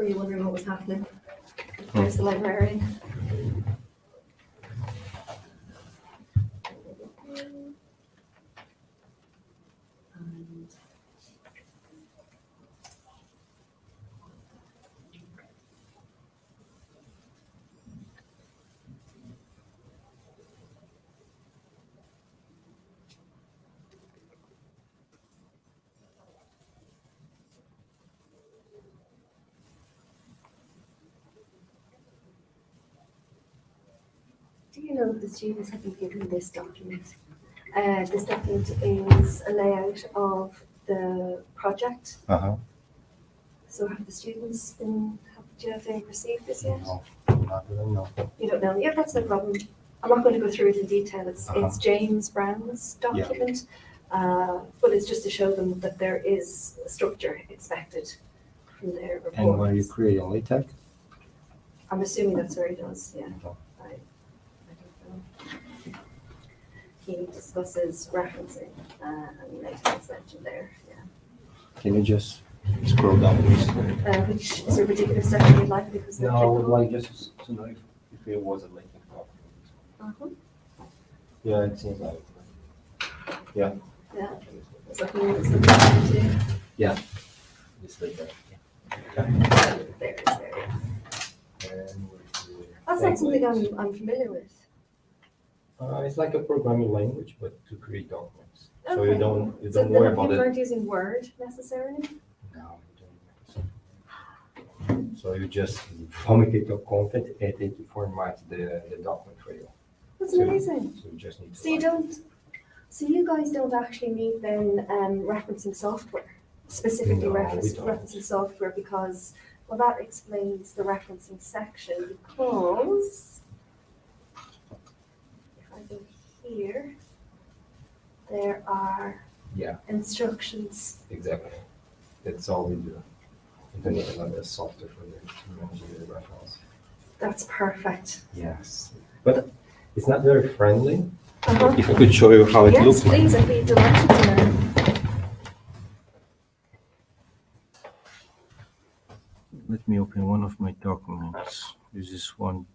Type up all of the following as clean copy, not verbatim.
Were you wondering what was happening? There's the librarian. And do you know that the students have been given this document? This document is a layout of the project. So have the students have they received this yet? No, not that I know. You don't know? Yeah, that's no problem. I'm not going to go through it in detail. It's James Brown's document, but it's just to show them that there is a structure expected from their reports. And where you create on LaTeX? I'm assuming that's where he does, yeah. No. I don't know. He discusses referencing, and LaTeX mentioned there, yeah. Can you just scroll down, please? Which is there a particular section you'd like because No, I would like just to know if it was a LaTeX document. Yeah, it seems like. Yeah. Yeah. It's like it's the Yeah. It's LaTeX. there, it's there, yeah. And That's not something I'm familiar with. it's like a programming language, but to create documents. So Okay. you don't So worry then about you it. weren't using Word necessarily? No, you don't. So you just format your content and then you format the document for you. That's So- amazing. So you just need to. So you don't, so you guys don't actually need then referencing software, specifically No, we don't. referencing software because, well, that explains the referencing section because if I go here, there are Yeah, instructions. exactly. That's all we do. You don't need another software for the to manage the reference. That's perfect. Yes, but it's not very friendly. Uh-huh. If I could show you how it Yes, looks like. please, I'd be delighted to learn. Let me open one of my documents. This is one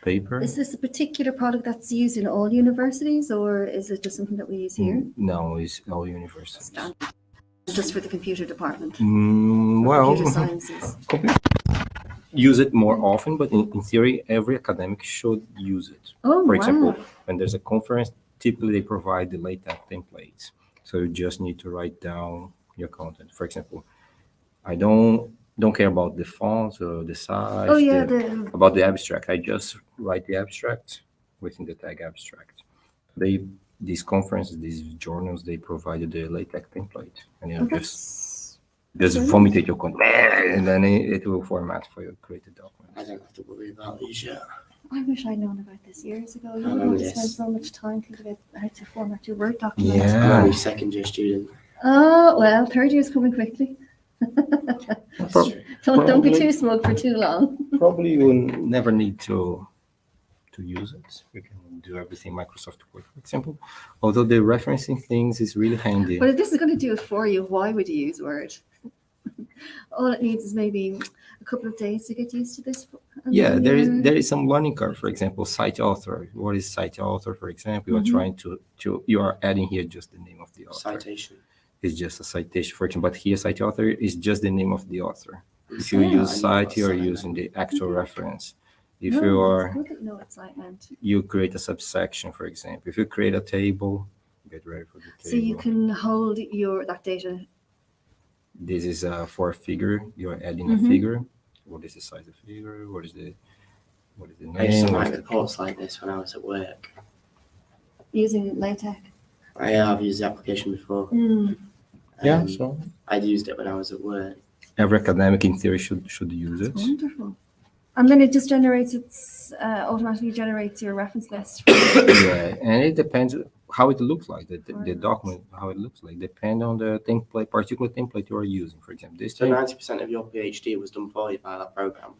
paper. Is this a particular product that's used in all universities, or is it just something that we use here? No, it's all universities. Standard. Just for the computer department? Well, Computer sciences. use it more often, but in theory, every academic should use it. Oh, For wow. example, when there's a conference, typically they provide the LaTeX templates. So you just need to write down your content. For example, I don't care about the fonts or the size. Oh, yeah, about the abstract. I just write the abstract within the tag abstract. These conferences, these journals, they provided the LaTeX template, and you just vomit your content, and then it will format for your created document. I don't have to worry about these yet. I wish I'd known about this years ago. You I wouldn't know have to this. spend so much time thinking about how to format your Word document. I'm Yeah. only second year student. Oh, well, third year's coming quickly. That's Pro- true. Don't be Probably. too smug for too long. Probably you will never need to use it. You can do everything Microsoft Word, for example. Although the referencing things is really handy. But if this is going to do it for you, why would you use Word? All it needs is maybe a couple of days to get used to this. and Yeah, then there is some learning curve. For example, site author. What is site author? For example, you are trying to you are adding here just the name of the author. Citation. It's just a citation, for example. But here, site author is just the name of the author. If you Yeah, use I know site, what you are site using the actual reference. If No, you it's are, good that you know what site meant. you create a subsection, for example. If you create a table, get ready for the table. So you can hold that data. This is for a figure. You are adding a Mhm. figure. What is the size of the figure? What is the I used name? to What write is reports like this when I was at work. Using LaTeX. I've used the application before. Yeah, Um, so I'd used it when I was at work. every academic in theory should use it. Wonderful. And then it just automatically generates your reference list. Yeah, and it depends how it looks like. The Right. document, how it looks like, depend on the template, particular template you are using. For example, this So thing. 90% of your PhD was done for you by that program.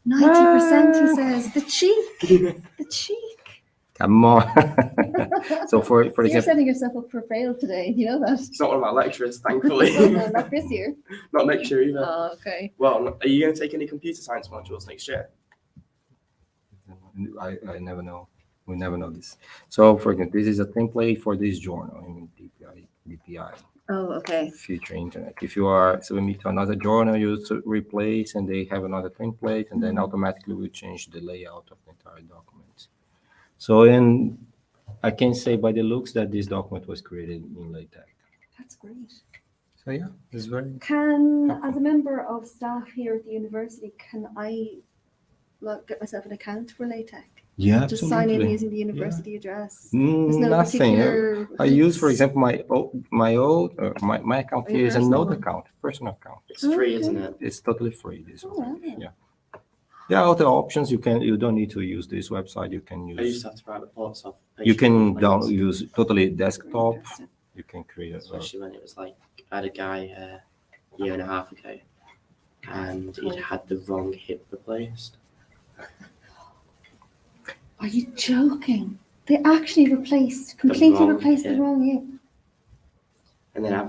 90%, he says. The cheek. The cheek. Come on. So for So you're example, setting yourself up for fail today. You know that? It's not one of my lecturers, thankfully. No, not this year. Not next year either. Oh, okay. Well, are you going to take any computer science modules next year? I never know. We never know this. So for example, this is a template for this journal. I mean, DPI, Oh, okay. Future Internet. If you are submit to another journal, you replace, and they have another template, and then automatically we change the layout of the entire document. So, and I can say by the looks that this document was created in LaTeX. That's great. So yeah, it's very. As a member of staff here at the university, can I get myself an account for LaTeX? Yeah, Just sign in using the university address. There's no nothing. particular I use, for links? example, my account here is a personal node one? account, personal account. It's free, Okay. isn't it? It's totally free. This Oh, one. wow. Yeah. There are other options. You don't need to use this website. You can I used use. to have to write reports off. You can patient use totally desktop. Interesting. You can create. Especially when it was like, I had a guy a year and a half ago, and he'd had the wrong hip replaced. Are you joking? They actually completely wrong replaced the hip. wrong hip. And then I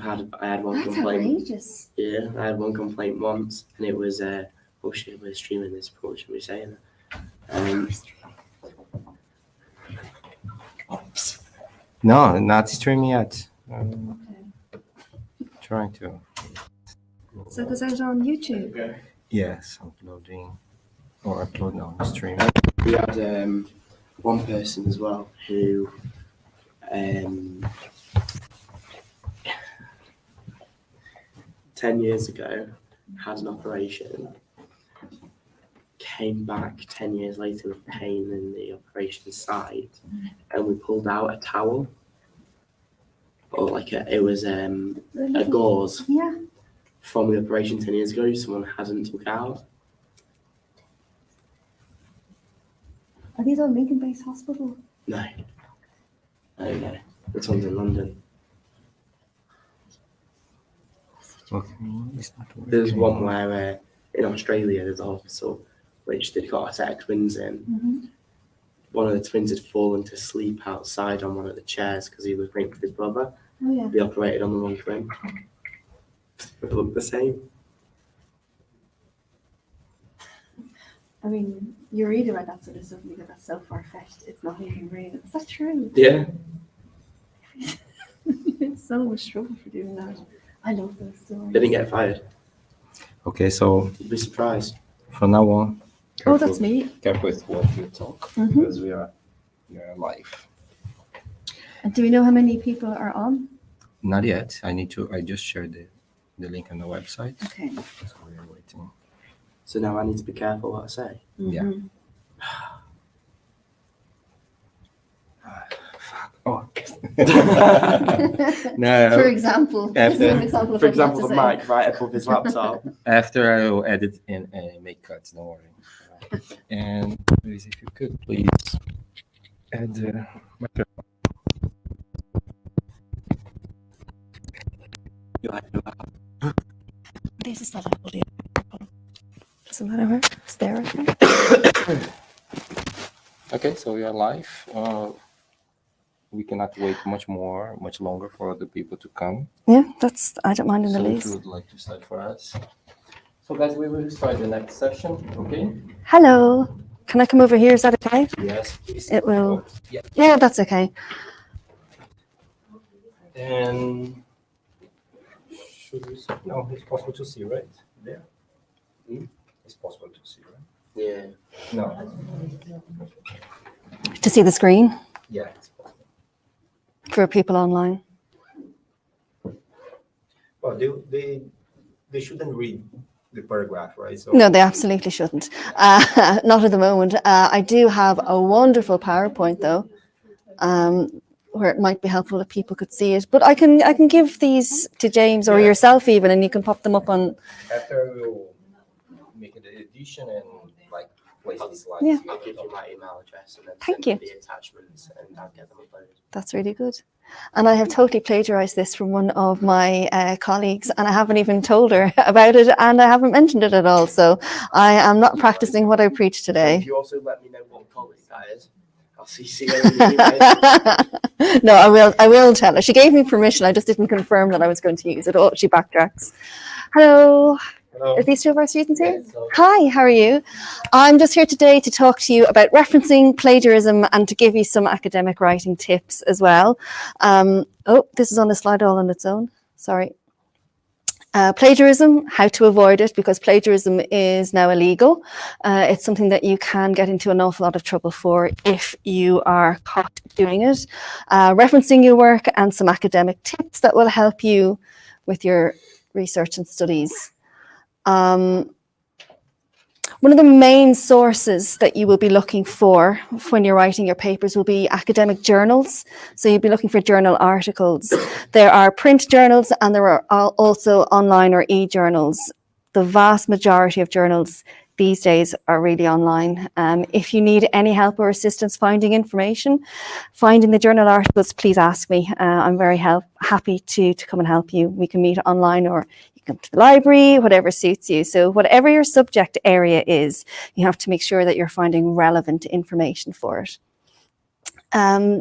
had one That's complaint. outrageous. Yeah, I had one complaint once, and it was, oh shit, we're streaming this, probably shouldn't be saying that. No, not streaming yet. Okay. Trying to. So it goes out on YouTube. Yes, uploading or uploading on stream. We had one person as well who 10 years ago had an operation, came back 10 years later with pain in the operation site, and we pulled out a towel, or like it was a gauze Yeah. from the operation 10 years ago someone hadn't took out. Are these all Lincoln-based hospital? No. Okay. This one's in London. Okay, it's not working. There's one where in Australia there's a hospital which they've got a set of twins in. Mm-hmm. One of the twins had fallen to sleep outside on one of the chairs because he was waiting for his brother. Oh, yeah. They operated on the wrong twin. They look the same. I mean, you read about that sort of stuff and you go, that's so far-fetched. It's not even real. Is that true? Yeah. It's so much trouble for doing that. I love those stories. They didn't get fired. Okay, so You'd be surprised. from now on. Oh, that's me. Careful with what you talk Mhm. because we are live. And do we know how many people are on? Not yet. I just shared the link on the website. Okay. So we are waiting. So now I need to be careful what I say. Yeah. Mhm. Oh. No. For example, this is an example of For what not example, to the say. mic right above his laptop. After I will edit and make cuts, don't worry. And please, if you could, please add the microphone. This is not audio. Doesn't matter where. It's there, I think. Okay, so we are live. We cannot wait much longer for the people to come. Yeah, I don't mind in the So if you least. would like to start for us. So guys, we will start the next session, okay? Hello. Can I come over here? Is that okay? Yes, please. It will. Yeah. Yeah, that's okay. And should we see? No, it's possible to see, right? There. It's possible to see, right? Yeah. No. To see the screen Yeah, it's possible. for people online. Well, they shouldn't read the paragraph, right? So No, they absolutely shouldn't. Not at the moment. I do have a wonderful PowerPoint though, where it might be helpful if people could see it. But I can give these to James or Yeah. yourself even, and you can pop them up on. after we'll make the edition and like place these slides. Yeah. here. I'll give you my email address and then Thank send you. the attachments and I'll get them uploaded. That's really good. And I have totally plagiarized this from one of my colleagues, and I haven't even told her about it, and I haven't mentioned it at all. So I am not practicing what I preach If today. you also let me know what colleague that is, I'll CC her in the email. No, I will tell her. She gave me permission. I just didn't confirm that I was going to use it. Oh, she backtracks. Hello. Hello. Are these two of our students here? Yeah, so- Hi, how are you? I'm just here today to talk to you about referencing, plagiarism, and to give you some academic writing tips as well. Oh, this is on a slide all on its own. Sorry. Plagiarism, how to avoid it, because plagiarism is now illegal. It's something that you can get into an awful lot of trouble for if you are caught doing it. Referencing your work and some academic tips that will help you with your research and studies. One of the main sources that you will be looking for when you're writing your papers will be academic journals. So you'll be looking for journal articles. There are print journals and there are also online or e-journals. The vast majority of journals these days are really online. If you need any help or assistance finding information, finding the journal articles, please ask me. I'm very happy to come and help you. We can meet online or come to the library, whatever suits you. So whatever your subject area is, you have to make sure that you're finding relevant information for it.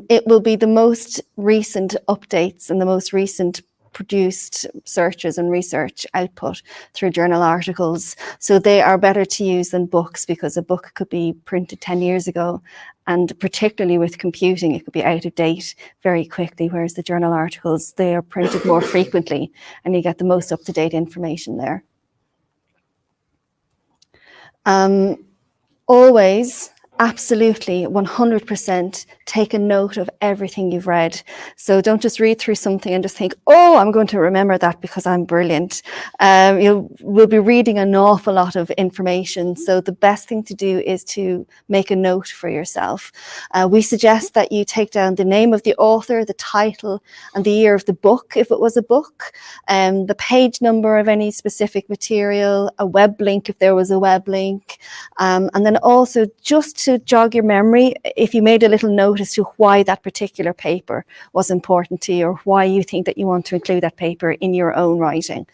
It will be the most recent updates and the most recent produced searches and research output through journal articles. So they are better to use than books, because a book could be printed 10 years ago, and particularly with computing, it could be out of date very quickly, whereas the journal articles, they are printed more frequently and you get the most up-to-date information there. Always, absolutely, 100% take a note of everything you've read. So don't just read through something and just think, oh, I'm going to remember that because I'm brilliant. We'll be reading an awful lot of information. So the best thing to do is to make a note for yourself. We suggest that you take down the name of the author, the title, and the year of the book, if it was a book, the page number of any specific material, a web link if there was a web link, and then also just to jog your memory, if you made a little note as to why that particular paper was important to you, or why you think that you want to include that paper in your own writing,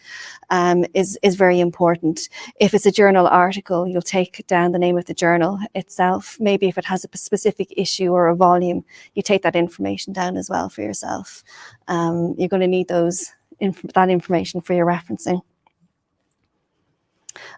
is very important. If it's a journal article, you'll take down the name of the journal itself. Maybe if it has a specific issue or a volume, you take that information down as well for yourself. You're going to need that information for your referencing.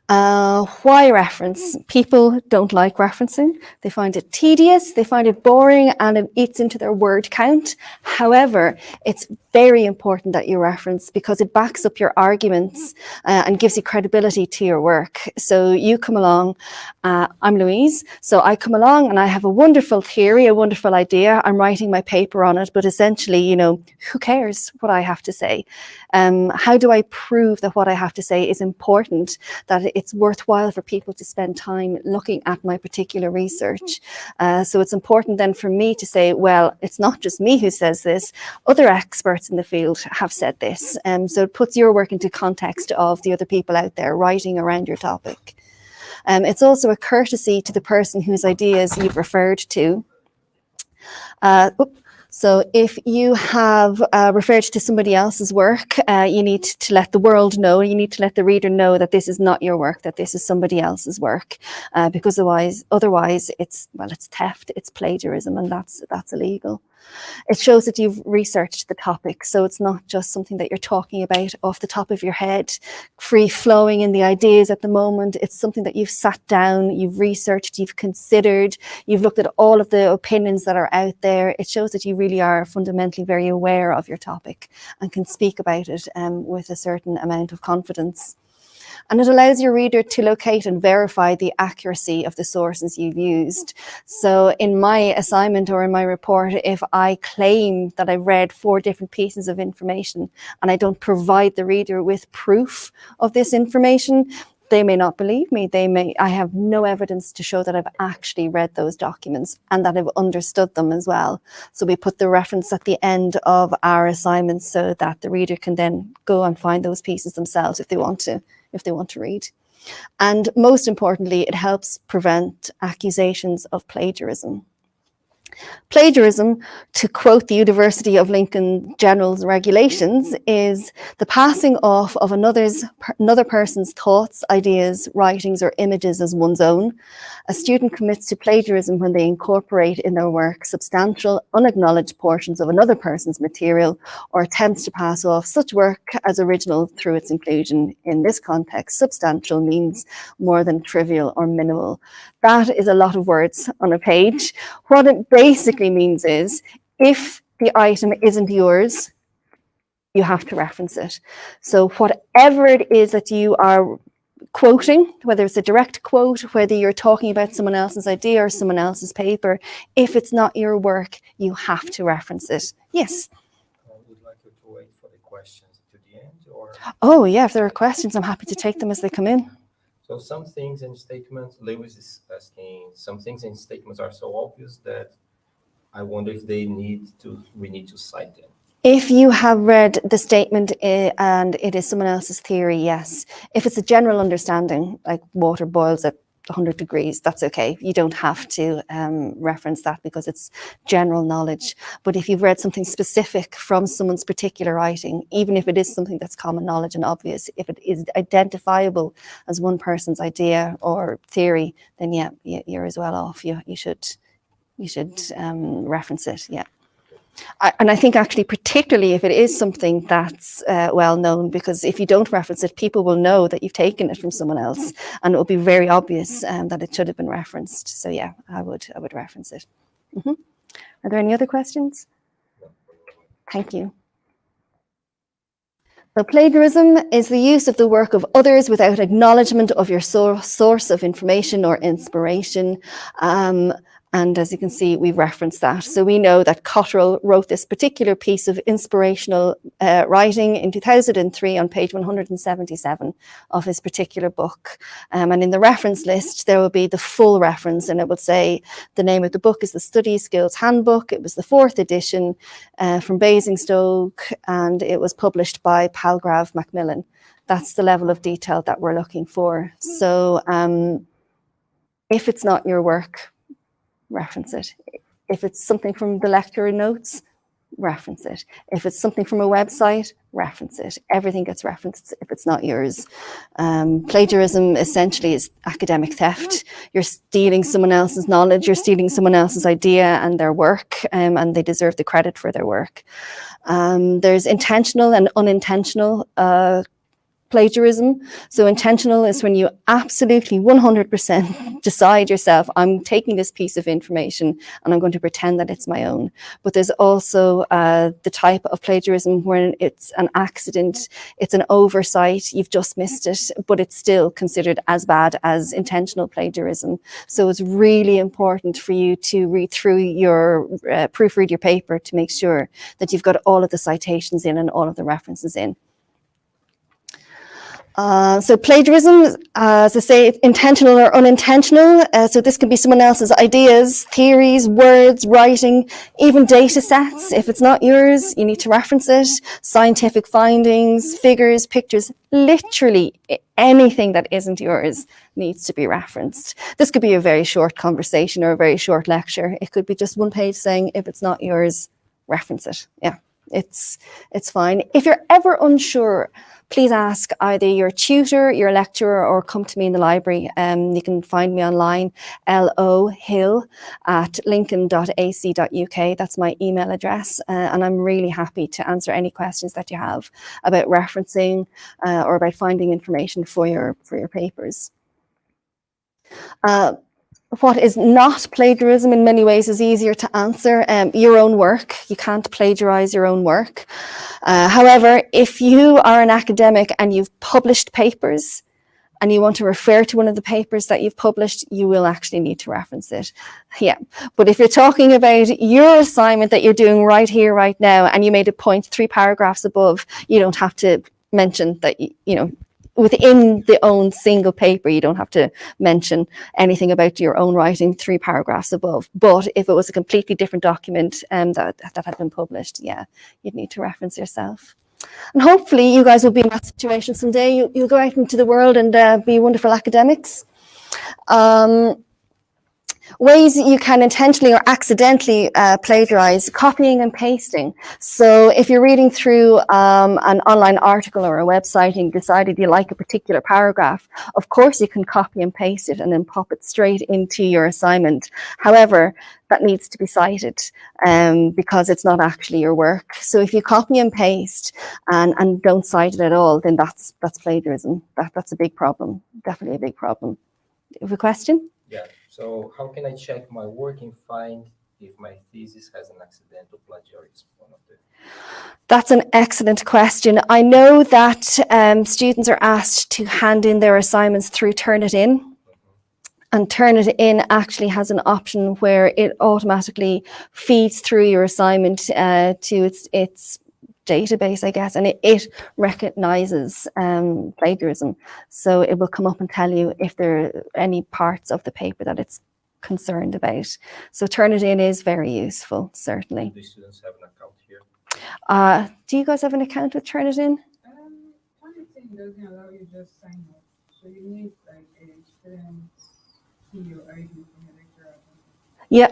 Why reference? People don't like referencing. They find it tedious, they find it boring, and it eats into their word count. However, it's very important that you reference because it backs up your arguments and gives you credibility to your work. So you come along, I'm Louise, so I come along and I have a wonderful theory, a wonderful idea. I'm writing my paper on it, but essentially, who cares what I have to say? How do I prove that what I have to say is important, that it's worthwhile for people to spend time looking at my particular research? So it's important then for me to say, well, it's not just me who says this, other experts in the field have said this. So it puts your work into context of the other people out there writing around your topic. It's also a courtesy to the person whose ideas you've referred to. So if you have referred to somebody else's work, you need to let the world know, you need to let the reader know that this is not your work, that this is somebody else's work, because otherwise it's theft, it's plagiarism, and that's illegal. It shows that you've researched the topic, so it's not just something that you're talking about off the top of your head, free flowing in the ideas at the moment. It's something that you've sat down, you've researched, you've considered, you've looked at all of the opinions that are out there. It shows that you really are fundamentally very aware of your topic and can speak about it with a certain amount of confidence. And it allows your reader to locate and verify the accuracy of the sources you've used. So in my assignment or in my report, if I claim that I've read 4 different pieces of information and I don't provide the reader with proof of this information, they may not believe me. I have no evidence to show that I've actually read those documents and that I've understood them as well. So we put the reference at the end of our assignments so that the reader can then go and find those pieces themselves if they want to read. And most importantly, it helps prevent accusations of plagiarism. Plagiarism, to quote the University of Lincoln General's regulations, is the passing off of another person's thoughts, ideas, writings, or images as one's own. A student commits to plagiarism when they incorporate in their work substantial, unacknowledged portions of another person's material or attempts to pass off such work as original through its inclusion. In this context, substantial means more than trivial or minimal. That is a lot of words on a page. What it basically means is, if the item isn't yours, you have to reference it. So whatever it is that you are quoting, whether it's a direct quote, whether you're talking about someone else's idea or someone else's paper, if it's not your work, you have to reference it. Yes? I would like you to wait for the questions to the end, or... Oh, yeah, if there are questions, I'm happy to take them as they come in. So some things in statements, Lewis is asking, some things in statements are so obvious that I wonder if we need to cite them. If you have read the statement and it is someone else's theory, yes. If it's a general understanding, like water boils at 100 degrees, that's okay. You don't have to reference that because it's general knowledge. But if you've read something specific from someone's particular writing, even if it is something that's common knowledge and obvious, if it is identifiable as one person's idea or theory, then yeah, you're as well off. You should reference it, yeah. And I think actually particularly if it is something that's well known, because if you don't reference it, people will know that you've taken it from someone else, and it will be very obvious that it should have been referenced. So yeah, I would reference it. Are there any other questions? Thank you. So plagiarism is the use of the work of others without acknowledgement of your source of information or inspiration. And as you can see, we've referenced that. So we know that Cotterill wrote this particular piece of inspirational writing in 2003 on page 177 of his particular book. And in the reference list, there will be the full reference, and it will say the name of the book is the Study Skills Handbook. It was the 4th edition from Basingstoke, and it was published by Palgrave Macmillan. That's the level of detail that we're looking for. So if it's not your work, reference it. If it's something from the lecturer notes, reference it. If it's something from a website, reference it. Everything gets referenced if it's not yours. Plagiarism essentially is academic theft. You're stealing someone else's knowledge, you're stealing someone else's idea and their work, and they deserve the credit for their work. There's intentional and unintentional plagiarism. So intentional is when you absolutely 100% decide yourself, I'm taking this piece of information and I'm going to pretend that it's my own. But there's also the type of plagiarism when it's an accident, it's an oversight, you've just missed it, but it's still considered as bad as intentional plagiarism. So it's really important for you to read through your, proofread your paper to make sure that you've got all of the citations in and all of the references in. So plagiarism, as I say, intentional or unintentional. So this can be someone else's ideas, theories, words, writing, even data sets. If it's not yours, you need to reference it. Scientific findings, figures, pictures, literally anything that isn't yours needs to be referenced. This could be a very short conversation or a very short lecture. It could be just one page saying, if it's not yours, reference it. Yeah, it's fine. If you're ever unsure, please ask either your tutor, your lecturer, or come to me in the library. You can find me online, lohill@lincoln.ac.uk. That's my email address. And I'm really happy to answer any questions that you have about referencing or about finding information for your papers. What is not plagiarism in many ways is easier to answer. Your own work. You can't plagiarize your own work. However, if you are an academic and you've published papers and you want to refer to one of the papers that you've published, you will actually need to reference it. Yeah. But if you're talking about your assignment that you're doing right here, right now, and you made a point 3 paragraphs above, you don't have to mention that, you know, within the own single paper, you don't have to mention anything about your own writing 3 paragraphs above. But if it was a completely different document that had been published, yeah, you'd need to reference yourself. And hopefully you guys will be in that situation someday. You'll go out into the world and be wonderful academics. Ways you can intentionally or accidentally plagiarize: copying and pasting. So if you're reading through an online article or a website and you decided you like a particular paragraph, of course you can copy and paste it and then pop it straight into your assignment. However, that needs to be cited because it's not actually your work. So if you copy and paste and don't cite it at all, then that's plagiarism. That's a big problem, definitely a big problem. You have a question? Yeah. So how can I check my work and find if my thesis has an accidental plagiarism? That's an excellent question. I know that students are asked to hand in their assignments through Turnitin. And Turnitin actually has an option where it automatically feeds through your assignment to its database, I guess, and it recognizes plagiarism. So it will come up and tell you if there are any parts of the paper that it's concerned about. So Turnitin is very useful, certainly. Do students have an account here? Do you guys have an account with Turnitin? Turnitin doesn't allow you just sign up. So you need like a student key or ID from your lecturer. Yeah,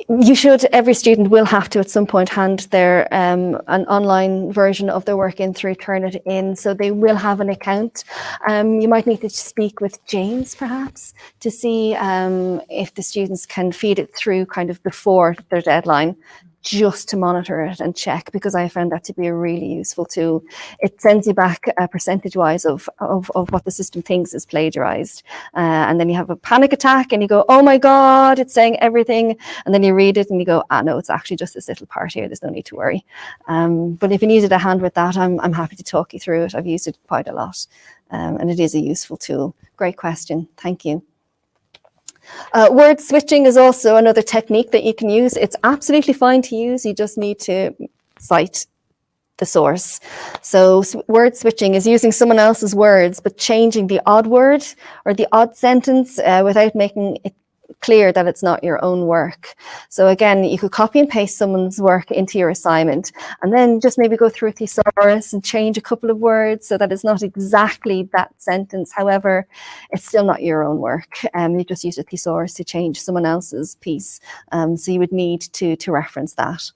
you should. Every student will have to at some point hand their an online version of their work in through Turnitin, so they will have an account. You might need to speak with James perhaps to see if the students can feed it through kind of before their deadline, just to monitor it and check, because I found that to be a really useful tool. It sends you back percentage-wise of what the system thinks is plagiarized. And then you have a panic attack and you go, oh my God, it's saying everything. And then you read it and you go, no, it's actually just this little part here. There's no need to worry. But if you needed a hand with that, I'm happy to talk you through it. I've used it quite a lot. And it is a useful tool. Great question. Thank you. Word switching is also another technique that you can use. It's absolutely fine to use. You just need to cite the source. So word switching is using someone else's words, but changing the odd word or the odd sentence without making it clear that it's not your own work. So again, you could copy and paste someone's work into your assignment and then just maybe go through a thesaurus and change a couple of words so that it's not exactly that sentence. However, it's still not your own work. You just use a thesaurus to change someone else's piece. So you would need to reference that.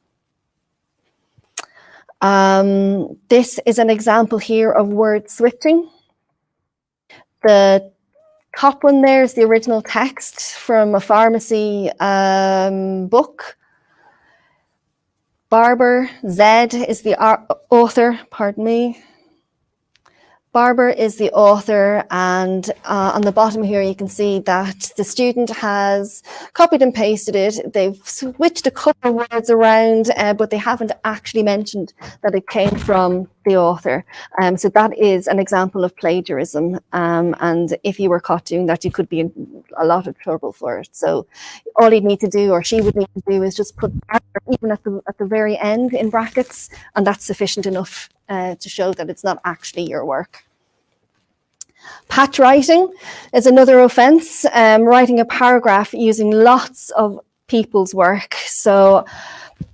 This is an example here of word switching. The top one there is the original text from a pharmacy book. Barber, Zed, is the author, pardon me. Barber is the author, and on the bottom here you can see that the student has copied and pasted it. They've switched a couple of words around, but they haven't actually mentioned that it came from the author. So that is an example of plagiarism, and if you were caught doing that, you could be in a lot of trouble for it. So all you'd need to do, or she would need to do, is just put even at the very end in brackets, and that's sufficient enough to show that it's not actually your work. Patch writing is another offence, writing a paragraph using lots of people's work. So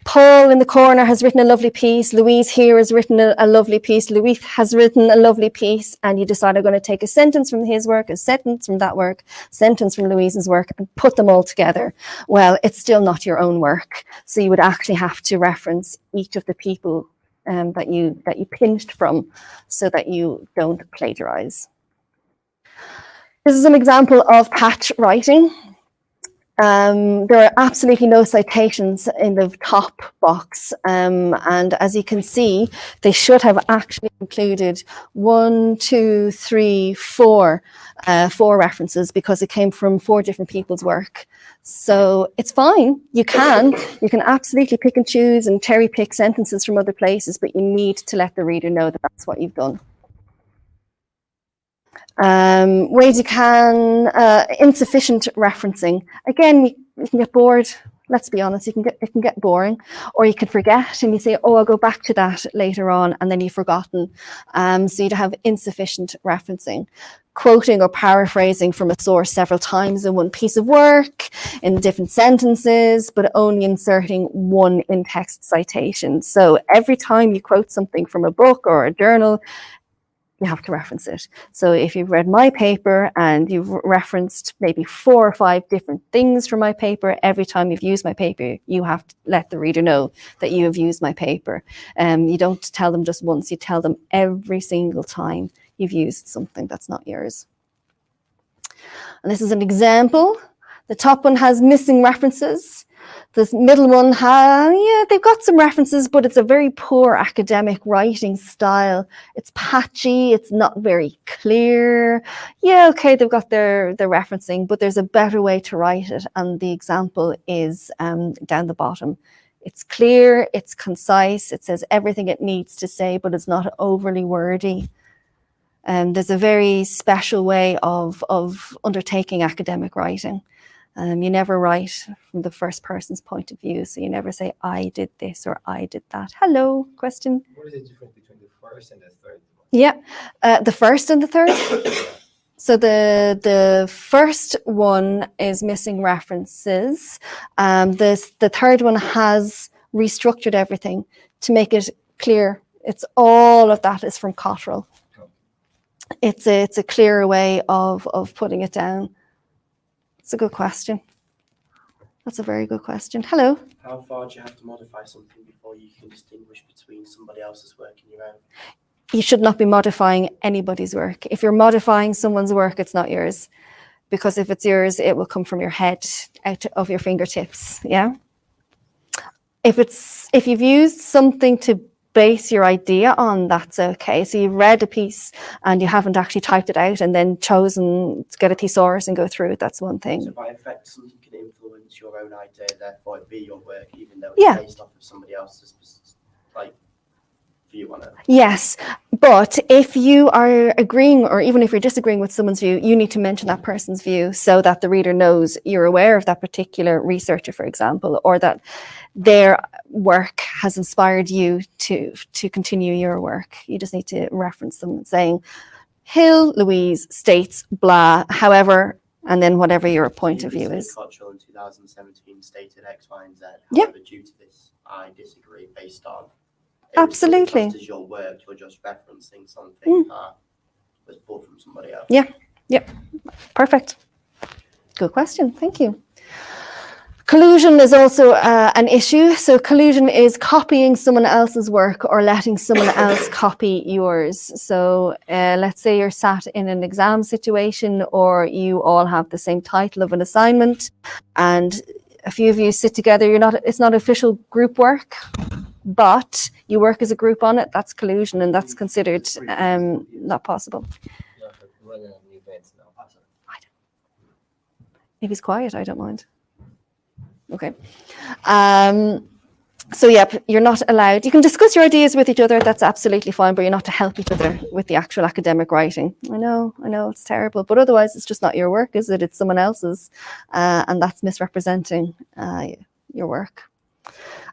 Paul in the corner has written a lovely piece, Louise here has written a lovely piece, Louise has written a lovely piece, and you decide I'm going to take a sentence from his work, a sentence from that work, sentence from Louise's work, and put them all together. Well, it's still not your own work, so you would actually have to reference each of the people that you pinched from, so that you don't plagiarize. This is an example of patch writing. There are absolutely no citations in the top box, and as you can see, they should have actually included 1, 2, 3, 4 references, because it came from 4 different people's work. So it's fine. You can absolutely pick and choose and cherry pick sentences from other places, but you need to let the reader know that that's what you've done. Ways you can, insufficient referencing. Again, you can get bored. Let's be honest, it can get boring, or you can forget and you say, oh, I'll go back to that later on, and then you've forgotten. So you'd have insufficient referencing. Quoting or paraphrasing from a source several times in one piece of work, in different sentences, but only inserting one in-text citation. So every time you quote something from a book or a journal, you have to reference it. So if you've read my paper and you've referenced maybe 4 or 5 different things from my paper, every time you've used my paper, you have to let the reader know that you have used my paper. You don't tell them just once, you tell them every single time you've used something that's not yours. And this is an example. The top one has missing references. This middle one they've got some references, but it's a very poor academic writing style. It's patchy, it's not very clear. Yeah, okay, they've got their referencing, but there's a better way to write it. And the example is down the bottom. It's clear, it's concise, it says everything it needs to say, but it's not overly wordy. There's a very special way of undertaking academic writing. You never write from the first person's point of view. So you never say, I did this or I did that. Hello, question? What is the difference between the first and the third one? Yeah, the first and the third. So the first one is missing references. The third one has restructured everything to make it clear. It's all of that is from Cottrell. It's a clearer way of putting it down. It's a good question. That's a very good question. Hello. How far do you have to modify something before you can distinguish between somebody else's work and your own? You should not be modifying anybody's work. If you're modifying someone's work, it's not yours. Because if it's yours, it will come from your head, out of your fingertips. Yeah. If you've used something to base your idea on, that's okay. So you've read a piece and you haven't actually typed it out and then chosen to get a thesaurus and go through it, that's one thing. So by effect, something can influence your own idea, therefore it be your work, even though it's based off of somebody else's view on it. Yes, but if you are agreeing, or even if you're disagreeing with someone's view, you need to mention that person's view so that the reader knows you're aware of that particular researcher, for example, or that their work has inspired you to continue your work. You just need to reference them saying, Hill Louise states blah, however, and then whatever your point of view is. Cottrell in 2017 stated X, Y, and Z. Yeah. However, due to this, I disagree based on. Absolutely. As your work, you're just referencing something that was pulled from somebody else. Yeah. Yep. Perfect. Good question. Thank you. Collusion is also an issue. So collusion is copying someone else's work or letting someone else copy yours. So let's say you're sat in an exam situation or you all have the same title of an assignment and a few of you sit together. It's not official group work, but you work as a group on it. That's collusion and that's considered not possible. If he's quiet, I don't mind. Okay. So yep, you're not allowed. You can discuss your ideas with each other. That's absolutely fine, but you're not to help each other with the actual academic writing. I know, it's terrible, but otherwise it's just not your work, is it? It's someone else's, and that's misrepresenting your work.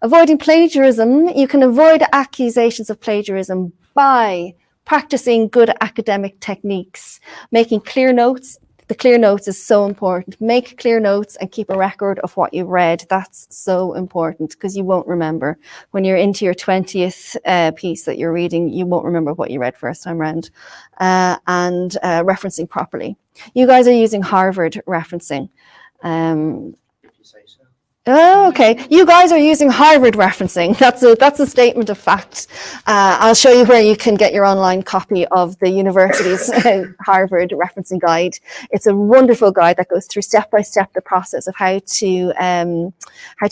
Avoiding plagiarism. You can avoid accusations of plagiarism by practicing good academic techniques, making clear notes. The clear notes is so important. Make clear notes and keep a record of what you've read. That's so important because you won't remember. When you're into your 20th piece that you're reading, you won't remember what you read first time round. And referencing properly. You guys are using Harvard referencing. If you say so. Oh, okay. You guys are using Harvard referencing. That's a statement of fact. I'll show you where you can get your online copy of the university's Harvard referencing guide. It's a wonderful guide that goes through step by step the process of how to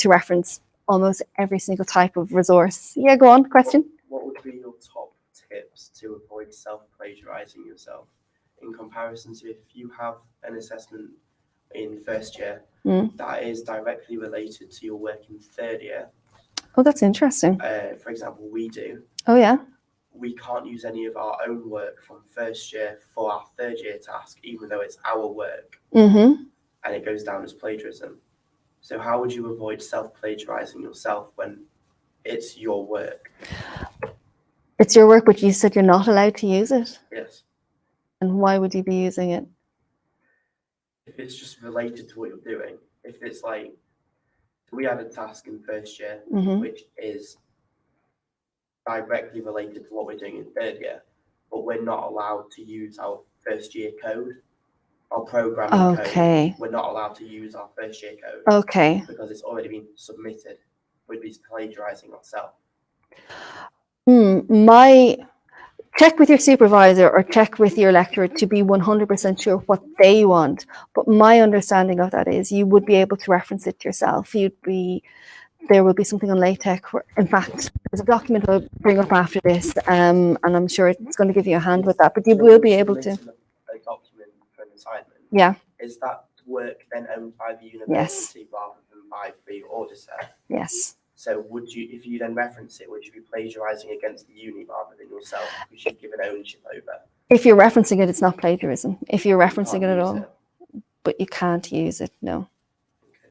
reference almost every single type of resource. Yeah, go on. Question. What would be your top tips to avoid self-plagiarizing yourself in comparison to if you have an assessment in first year that is directly related to your work in third year? Oh, that's interesting. For example, we do. Oh, yeah. We can't use any of our own work from first year for our third year task, even though it's our work. Mm-hmm. And it goes down as plagiarism. So how would you avoid self-plagiarizing yourself when it's your work? It's your work, but you said you're not allowed to use it. Yes. And why would you be using it? If it's just related to what you're doing, if it's like, we had a task in first year, which is directly related to what we're doing in third year, but we're not allowed to use our first year code, our programming Okay. code. We're not allowed to use our first year code Okay. because it's already been submitted. We'd be plagiarizing ourselves. Check with your supervisor or check with your lecturer to be 100% sure what they want. But my understanding of that is you would be able to reference it yourself. There will be something on LaTeX. In fact, there's a document I'll bring up after this, and I'm sure it's going to give you a hand with that. But you will be able to. A document for an assignment. Yeah. Is that work then owned by the university rather than by the auditor? Yes. So would you, if you then reference it, would you be plagiarizing against the uni rather than yourself because you've given ownership over? If you're referencing it, it's not plagiarism. If you're referencing You it at can't all, use but you can't use it, no. Okay.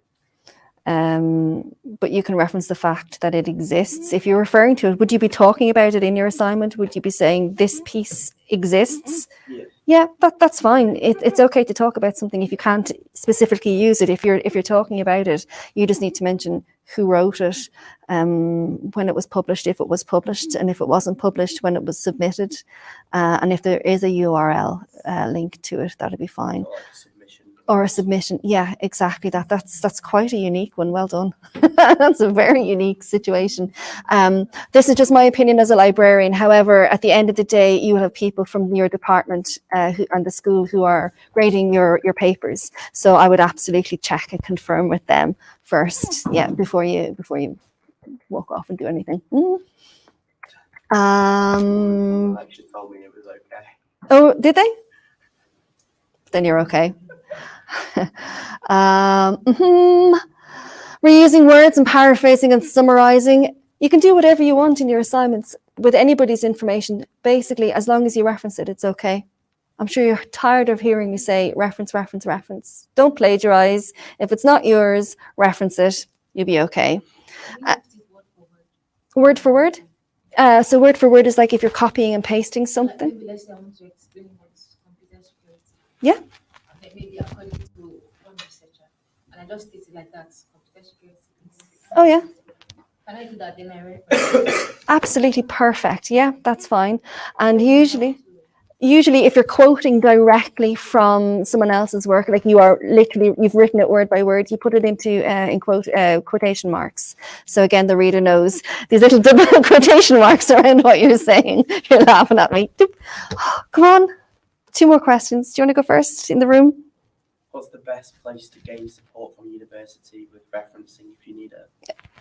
But you can reference the fact that it exists. If you're referring to it, would you be talking about it in your assignment? Would you be saying this piece exists? Yeah. Yeah, that's fine. It's okay to talk about something if you can't specifically use it. If you're talking about it, you just need to mention who wrote it, when it was published, if it was published, and if it wasn't published, when it was submitted, and if there is a URL link to it, that'd be fine. Or a submission. Yeah, exactly that. That's quite a unique one. Well done. That's a very unique situation. This is just my opinion as a librarian. However, at the end of the day, you will have people from your department and the school who are grading your papers. So I would absolutely check and confirm with them first. Yeah, before you walk off and do anything. Actually told me it was okay. Oh, did they? Then you're okay. Reusing words and paraphrasing and summarizing. You can do whatever you want in your assignments with anybody's information. Basically, as long as you reference it, it's okay. I'm sure you're tired of hearing me say reference, reference, reference. Don't plagiarize. If it's not yours, reference it. You'll be okay. Word for word? So word for word is like if you're copying and pasting something. Maybe let's say I want to explain what is computer security. Yeah. Maybe according to one researcher, and I just state it like that. Computer security. Oh yeah. Can I do that? Then I reference. Absolutely perfect. Yeah, that's fine. And usually if you're quoting directly from someone else's work, like you've written it word by word, you put it into quotation marks. So again, the reader knows these little double quotation marks around what you're saying. You're laughing at me. Come on. 2 more questions. Do you want to go first in the room? What's the best place to gain support from university with referencing if you need it?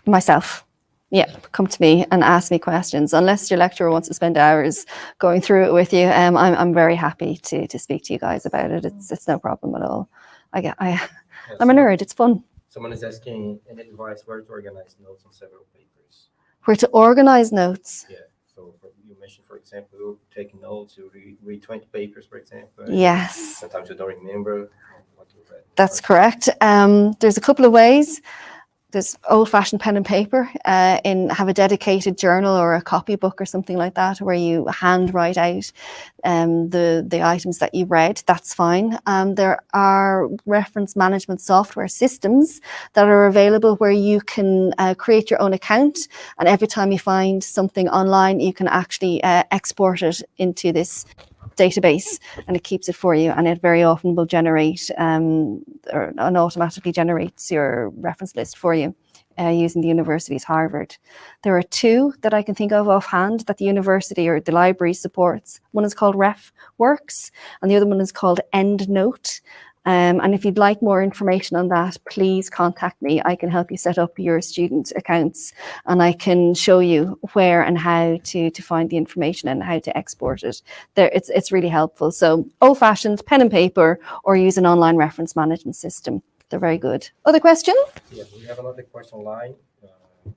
Myself. Yeah, come to me and ask me questions. Unless your lecturer wants to spend hours going through it with you, I'm very happy to speak to you guys about it. It's no problem at all. I'm a nerd. It's fun. Someone is asking any advice where to organize notes on several papers. Where to organize notes? Yeah. So you mentioned, for example, you take notes, you read 20 papers, for example. Yes. Sometimes you don't remember what you read. That's correct. There's a couple of ways. There's old-fashioned pen and paper, have a dedicated journal or a copybook or something like that, where you hand write out the items that you read. That's fine. There are reference management software systems that are available where you can create your own account, and every time you find something online, you can actually export it into this database, and it keeps it for you, and it very often will generate or automatically generates your reference list for you using the university's Harvard. There are 2 that I can think of offhand that the university or the library supports. One is called RefWorks and the other one is called EndNote. And if you'd like more information on that, please contact me. I can help you set up your student accounts, and I can show you where and how to find the information and how to export it. It's really helpful. So old-fashioned pen and paper, or use an online reference management system. They're very good. Other question? Yeah, we have another question online.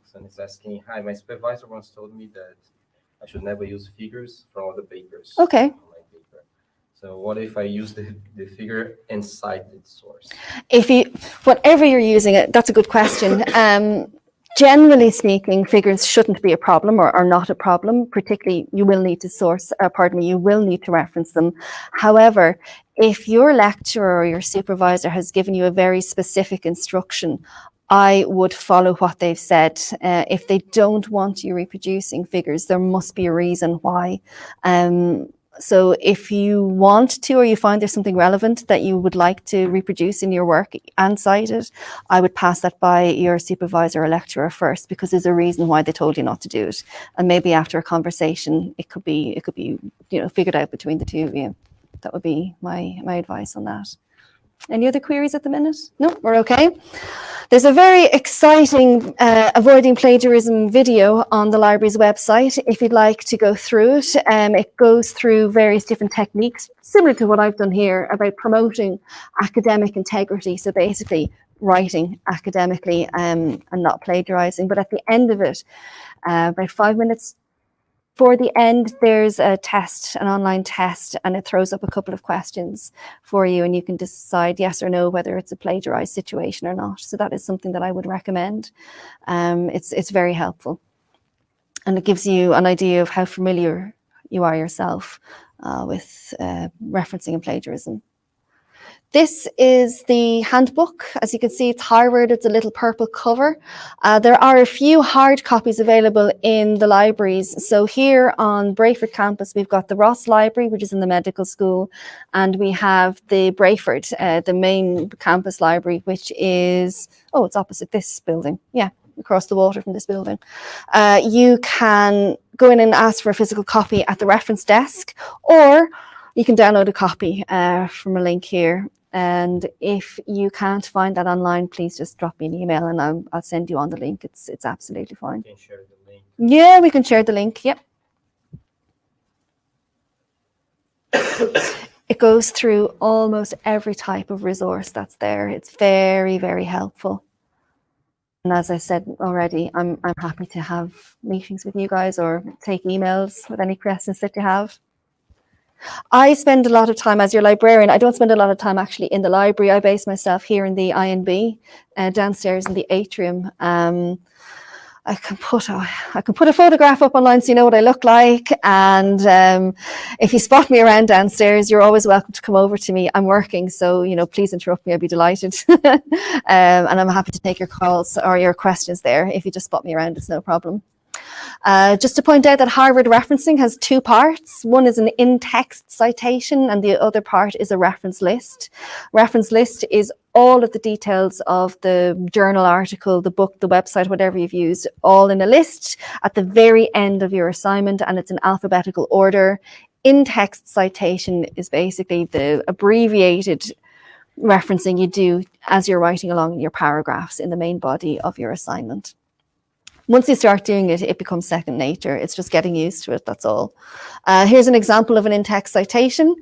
Someone is asking, hi, my supervisor once told me that I should never use figures from other papers. Okay. So what if I use the figure inside the source? Whatever you're using it, that's a good question. Generally speaking, figures shouldn't be a problem or are not a problem. Particularly, you will need to you will need to reference them. However, if your lecturer or your supervisor has given you a very specific instruction, I would follow what they've said. If they don't want you reproducing figures, there must be a reason why. So if you want to, or you find there's something relevant that you would like to reproduce in your work and cite it, I would pass that by your supervisor or lecturer first, because there's a reason why they told you not to do it. And maybe after a conversation, it could be, figured out between the two of you. That would be my advice on that. Any other queries at the minute? No, we're okay. There's a very exciting avoiding plagiarism video on the library's website if you'd like to go through it. It goes through various different techniques, similar to what I've done here, about promoting academic integrity. So basically writing academically and not plagiarizing. But at the end of it, about 5 minutes for the end, there's a test, an online test, and it throws up a couple of questions for you, and you can decide yes or no whether it's a plagiarized situation or not. So that is something that I would recommend. It's very helpful, and it gives you an idea of how familiar you are yourself with referencing and plagiarism. This is the handbook. As you can see, it's Harvard. It's a little purple cover. There are a few hard copies available in the libraries. So here on Brayford campus, we've got the Ross Library, which is in the medical school, and we have the Brayford, the main campus library, which is, it's opposite this building. Yeah, across the water from this building. You can go in and ask for a physical copy at the reference desk, or you can download a copy from a link here. And if you can't find that online, please just drop me an email and I'll send you on the link. It's absolutely fine. You can share the link. Yeah, we can share the link. Yep. It goes through almost every type of resource that's there. It's very, very helpful. And as I said already, I'm happy to have meetings with you guys or take emails with any questions that you have. I spend a lot of time as your librarian. I don't spend a lot of time actually in the library. I base myself here in the INB, downstairs in the atrium. I can put a photograph up online so you know what I look like. And if you spot me around downstairs, you're always welcome to come over to me. I'm working, so please interrupt me. I'd be delighted. And I'm happy to take your calls or your questions there. If you just spot me around, it's no problem. Just to point out that Harvard referencing has two parts. One is an in-text citation and the other part is a reference list. Reference list is all of the details of the journal article, the book, the website, whatever you've used, all in a list at the very end of your assignment, and it's in alphabetical order. In-text citation is basically the abbreviated referencing you do as you're writing along your paragraphs in the main body of your assignment. Once you start doing it, it becomes second nature. It's just getting used to it, that's all. Here's an example of an in-text citation.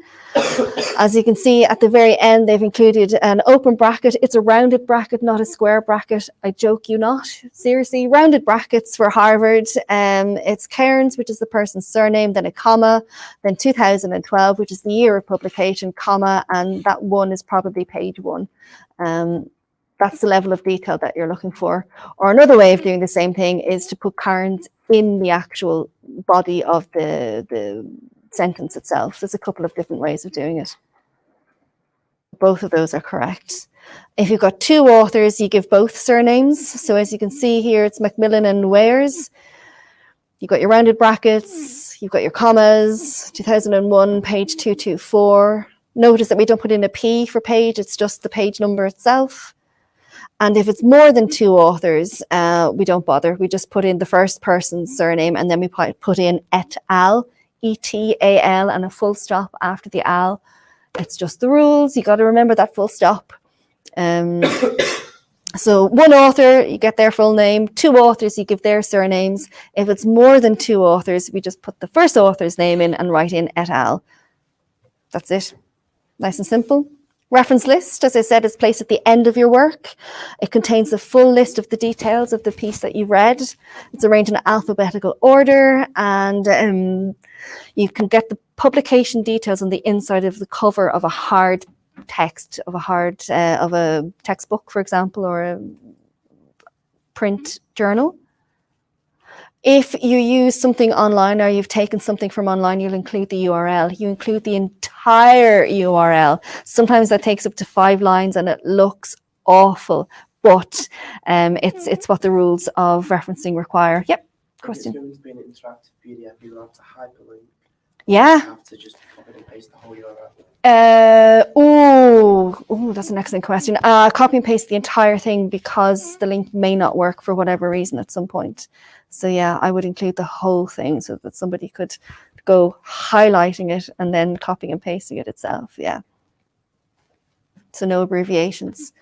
As you can see at the very end, they've included an open bracket. It's a rounded bracket, not a square bracket. I joke you not. Seriously, rounded brackets for Harvard. It's Cairns, which is the person's surname, then a comma, then 2012, which is the year of publication, comma, and that one is probably page 1. That's the level of detail that you're looking for. Or another way of doing the same thing is to put Cairns in the actual body of the sentence itself. There's a couple of different ways of doing it. Both of those are correct. If you've got two authors, you give both surnames. So as you can see here, it's Macmillan and Wares. You've got your rounded brackets, you've got your commas, 2001, page 224. Notice that we don't put in a P for page, it's just the page number itself. And if it's more than two authors, we don't bother. We just put in the first person's surname and then we put in et al, E-T-A-L, and a full stop after the al. It's just the rules. You got to remember that full stop. So one author, you get their full name. Two authors, you give their surnames. If it's more than two authors, we just put the first author's name in and write in et al. That's it. Nice and simple. Reference list, as I said, is placed at the end of your work. It contains the full list of the details of the piece that you've read. It's arranged in alphabetical order, and you can get the publication details on the inside of the cover of a hard text, of a textbook, for example, or a print journal. If you use something online or you've taken something from online, you'll include the URL. You include the entire URL. Sometimes that takes up to 5 lines and it looks awful, but it's what the rules of referencing require. Yep, question. It's going to be an interactive PDF. You have to hyperlink. Yeah. You have to just copy and paste the whole URL. That's an excellent question. Copy and paste the entire thing because the link may not work for whatever reason at some point. So yeah, I would include the whole thing so that somebody could go highlighting it and then copying and pasting it itself. Yeah. So no abbreviations.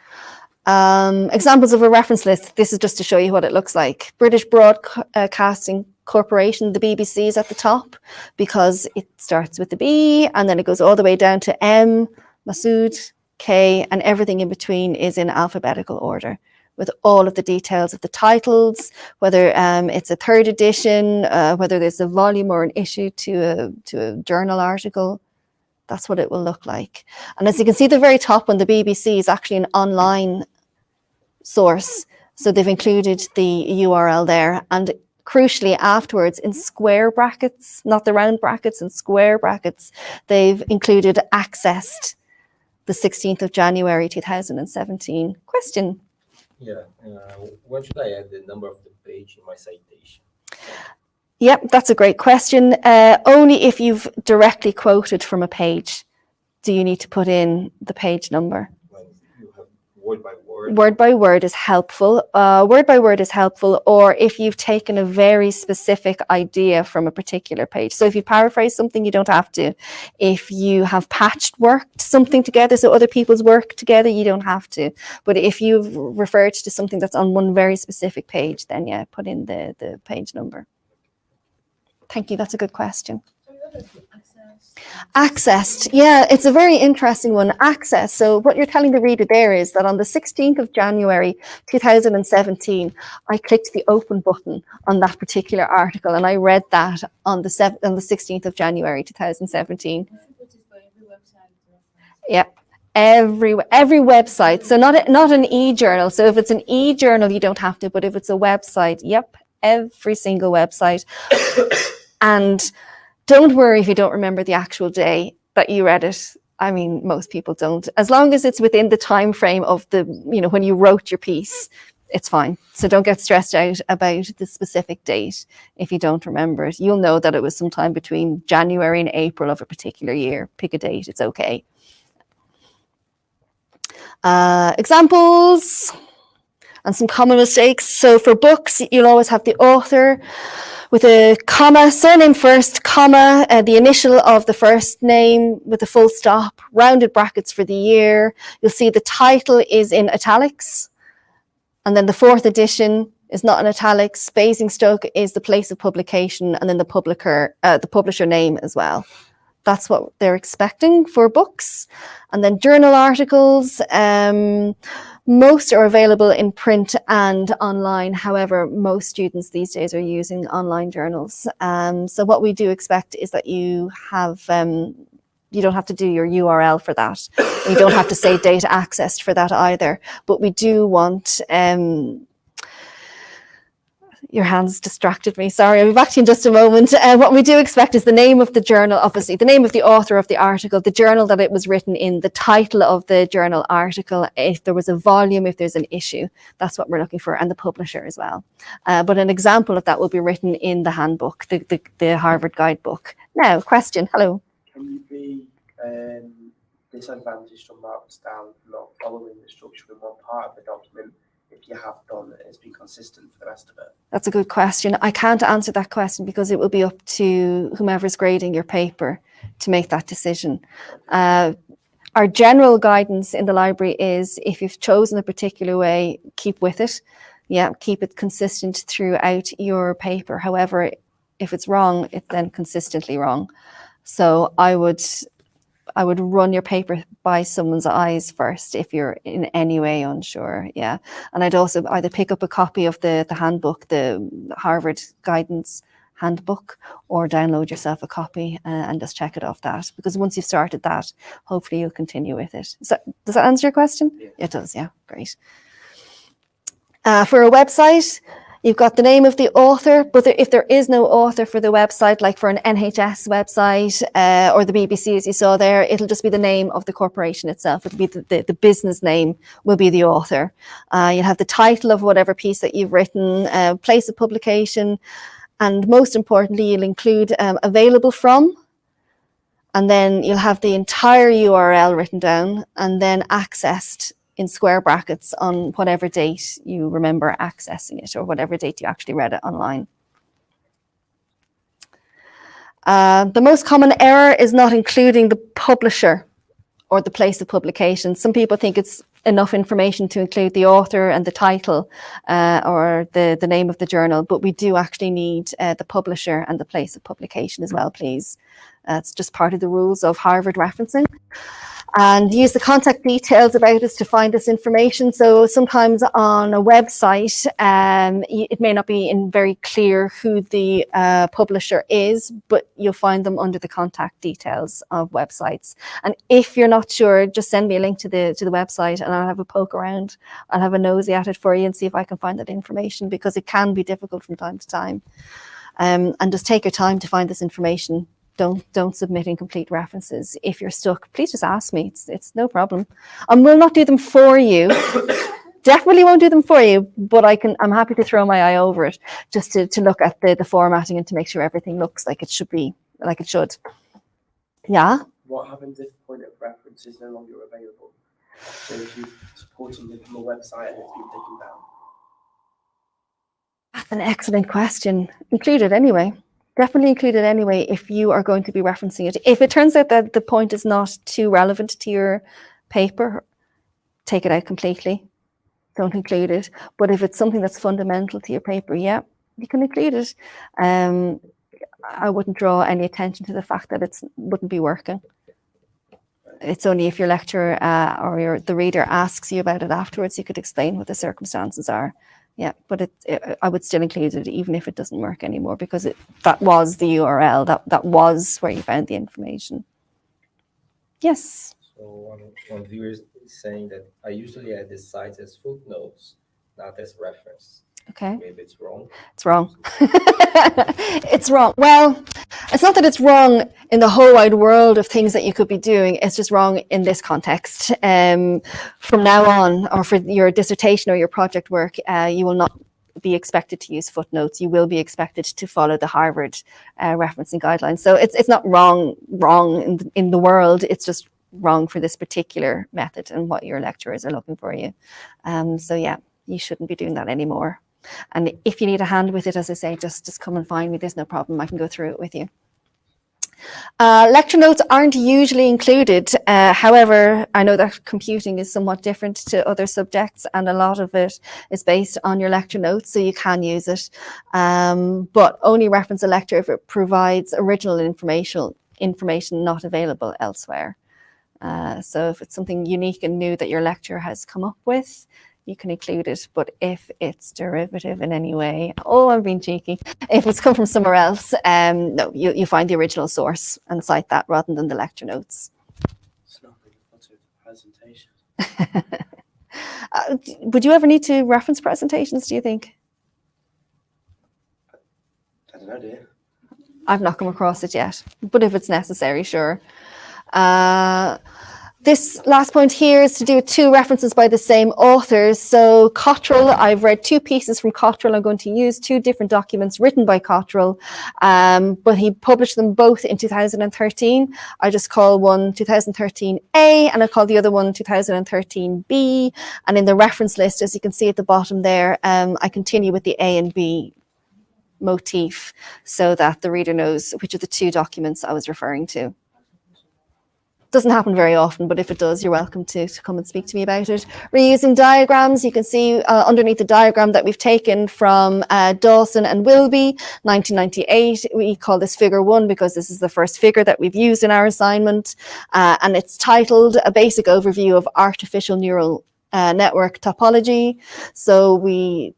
Examples of a reference list. This is just to show you what it looks like. British Broadcasting Corporation, the BBC is at the top because it starts with the B and then it goes all the way down to M, Masood, K, and everything in between is in alphabetical order with all of the details of the titles, whether it's a third edition, whether there's a volume or an issue to a journal article. That's what it will look like. And as you can see, the very top one, the BBC, is actually an online source. So they've included the URL there. And crucially, afterwards, in square brackets, not the round brackets, in square brackets, they've included accessed the 16th of January 2017. Question? Yeah. When should I add the number of the page in my citation? Yep, that's a great question. Only if you've directly quoted from a page do you need to put in the page number. When you have word by word. Word by word is helpful. Word by word is helpful, or if you've taken a very specific idea from a particular page. So if you paraphrase something, you don't have to. If you have worked something together, so other people's work together, you don't have to. But if you've referred to something that's on one very specific page, then yeah, put in the page number. Thank you. That's a good question. Accessed. Yeah, it's a very interesting one. Access. So what you're telling the reader there is that on the 16th of January 2017, I clicked the open button on that particular article and I read that on the 16th of January 2017. Yep. Every website. So not an e-journal. So if it's an e-journal, you don't have to, but if it's a website, yep, every single website. And don't worry if you don't remember the actual day that you read it. I mean, most people don't. As long as it's within the time frame of when you wrote your piece, it's fine. So don't get stressed out about the specific date if you don't remember it. You'll know that it was sometime between January and April of a particular year. Pick a date, it's okay. Examples and some common mistakes. So for books, you'll always have the author with a comma, surname first, comma, the initial of the first name with a full stop, rounded brackets for the year. You'll see the title is in italics. And then the fourth edition is not in italics. Basingstoke is the place of publication, and then the publisher name as well. That's what they're expecting for books. And then journal articles, most are available in print and online. However, most students these days are using online journals. So what we do expect is that you have, you don't have to do your URL for that. You don't have to say data accessed for that either. But we do want, your hands distracted me. Sorry, I'll be back to you in just a moment. What we do expect is the name of the journal, obviously, the name of the author of the article, the journal that it was written in, the title of the journal article, if there was a volume, if there's an issue, that's what we're looking for, and the publisher as well. But an example of that will be written in the handbook, the Harvard guidebook. Now, question, hello. Can you be disadvantaged or marked down for not following the structure in one part of the document if you have done it, it's been consistent for the rest of it? That's a good question. I can't answer that question because it will be up to whomever's grading your paper to make that decision. Our general guidance in the library is if you've chosen a particular way, keep with it. Yeah, keep it consistent throughout your paper. However, if it's wrong, it's then consistently wrong. So I would run your paper by someone's eyes first if you're in any way unsure. Yeah. And I'd also either pick up a copy of the handbook, the Harvard guidance handbook, or download yourself a copy and just check it off that. Because once you've started that, hopefully you'll continue with it. Does that answer your question? Yeah. It does, yeah, great. For a website, you've got the name of the author, but if there is no author for the website, like for an NHS website or the BBC, as you saw there, it'll just be the name of the corporation itself. It'll be the business name will be the author. You'll have the title of whatever piece that you've written, place of publication, and most importantly, you'll include available from, And then you'll have the entire URL written down and then accessed in square brackets on whatever date you remember accessing it or whatever date you actually read it online. The most common error is not including the publisher or the place of publication. Some people think it's enough information to include the author and the title or the name of the journal, but we do actually need the publisher and the place of publication as well, please. It's just part of the rules of Harvard referencing. And use the contact details about us to find this information. So sometimes on a website, it may not be in very clear who the publisher is, but you'll find them under the contact details of websites. And if you're not sure, just send me a link to the website and I'll have a poke around. I'll have a nosy at it for you and see if I can find that information, because it can be difficult from time to time. And just take your time to find this information. Don't submit incomplete references. If you're stuck, please just ask me. It's no problem. And we'll not do them for you. Definitely won't do them for you, but I'm happy to throw my eye over it just to look at the formatting and to make sure everything looks like it should be, like it should. Yeah? What happens if point of reference is no longer available? So if you're supporting it from a website and it's been taken down? That's an excellent question. Include it anyway. Definitely include it anyway if you are going to be referencing it. If it turns out that the point is not too relevant to your paper, take it out completely. Don't include it. But if it's something that's fundamental to your paper, yeah, you can include it. I wouldn't draw any attention to the fact that it wouldn't be working. It's only if your lecturer or the reader asks you about it afterwards, you could explain what the circumstances are. Yeah, but I would still include it even if it doesn't work anymore, because that was the URL, that was where you found the information. Yes? So one viewer is saying that I usually add the sites as footnotes, not as reference. Okay. Maybe it's wrong. It's wrong. It's wrong. Well, it's not that it's wrong in the whole wide world of things that you could be doing. It's just wrong in this context. From now on, or for your dissertation or your project work, you will not be expected to use footnotes. You will be expected to follow the Harvard referencing guidelines. So it's not wrong in the world. It's just wrong for this particular method and what your lecturers are looking for you. So yeah, you shouldn't be doing that anymore. And if you need a hand with it, as I say, just come and find me. There's no problem. I can go through it with you. Lecture notes aren't usually included. However, I know that computing is somewhat different to other subjects, and a lot of it is based on your lecture notes, so you can use it. But only reference a lecture if it provides original information not available elsewhere. So if it's something unique and new that your lecturer has come up with, you can include it. But if it's derivative in any way, I'm being cheeky. If it's come from somewhere else, no, you find the original source and cite that rather than the lecture notes. It's not really a presentation. Would you ever need to reference presentations, do you think? I don't know, dear. I've not come across it yet, but if it's necessary, sure. This last point here is to do with two references by the same authors. So Cottrell, I've read two pieces from Cottrell. I'm going to use two different documents written by Cottrell, but he published them both in 2013. I just call one 2013A and I call the other one 2013B. And in the reference list, as you can see at the bottom there, I continue with the A and B motif so that the reader knows which of the two documents I was referring to. Doesn't happen very often, but if it does, you're welcome to come and speak to me about it. Reusing diagrams, you can see underneath the diagram that we've taken from Dawson and Wilby, 1998. We call this figure 1 because this is the first figure that we've used in our assignment. And it's titled A Basic Overview of Artificial Neural Network Topology. So we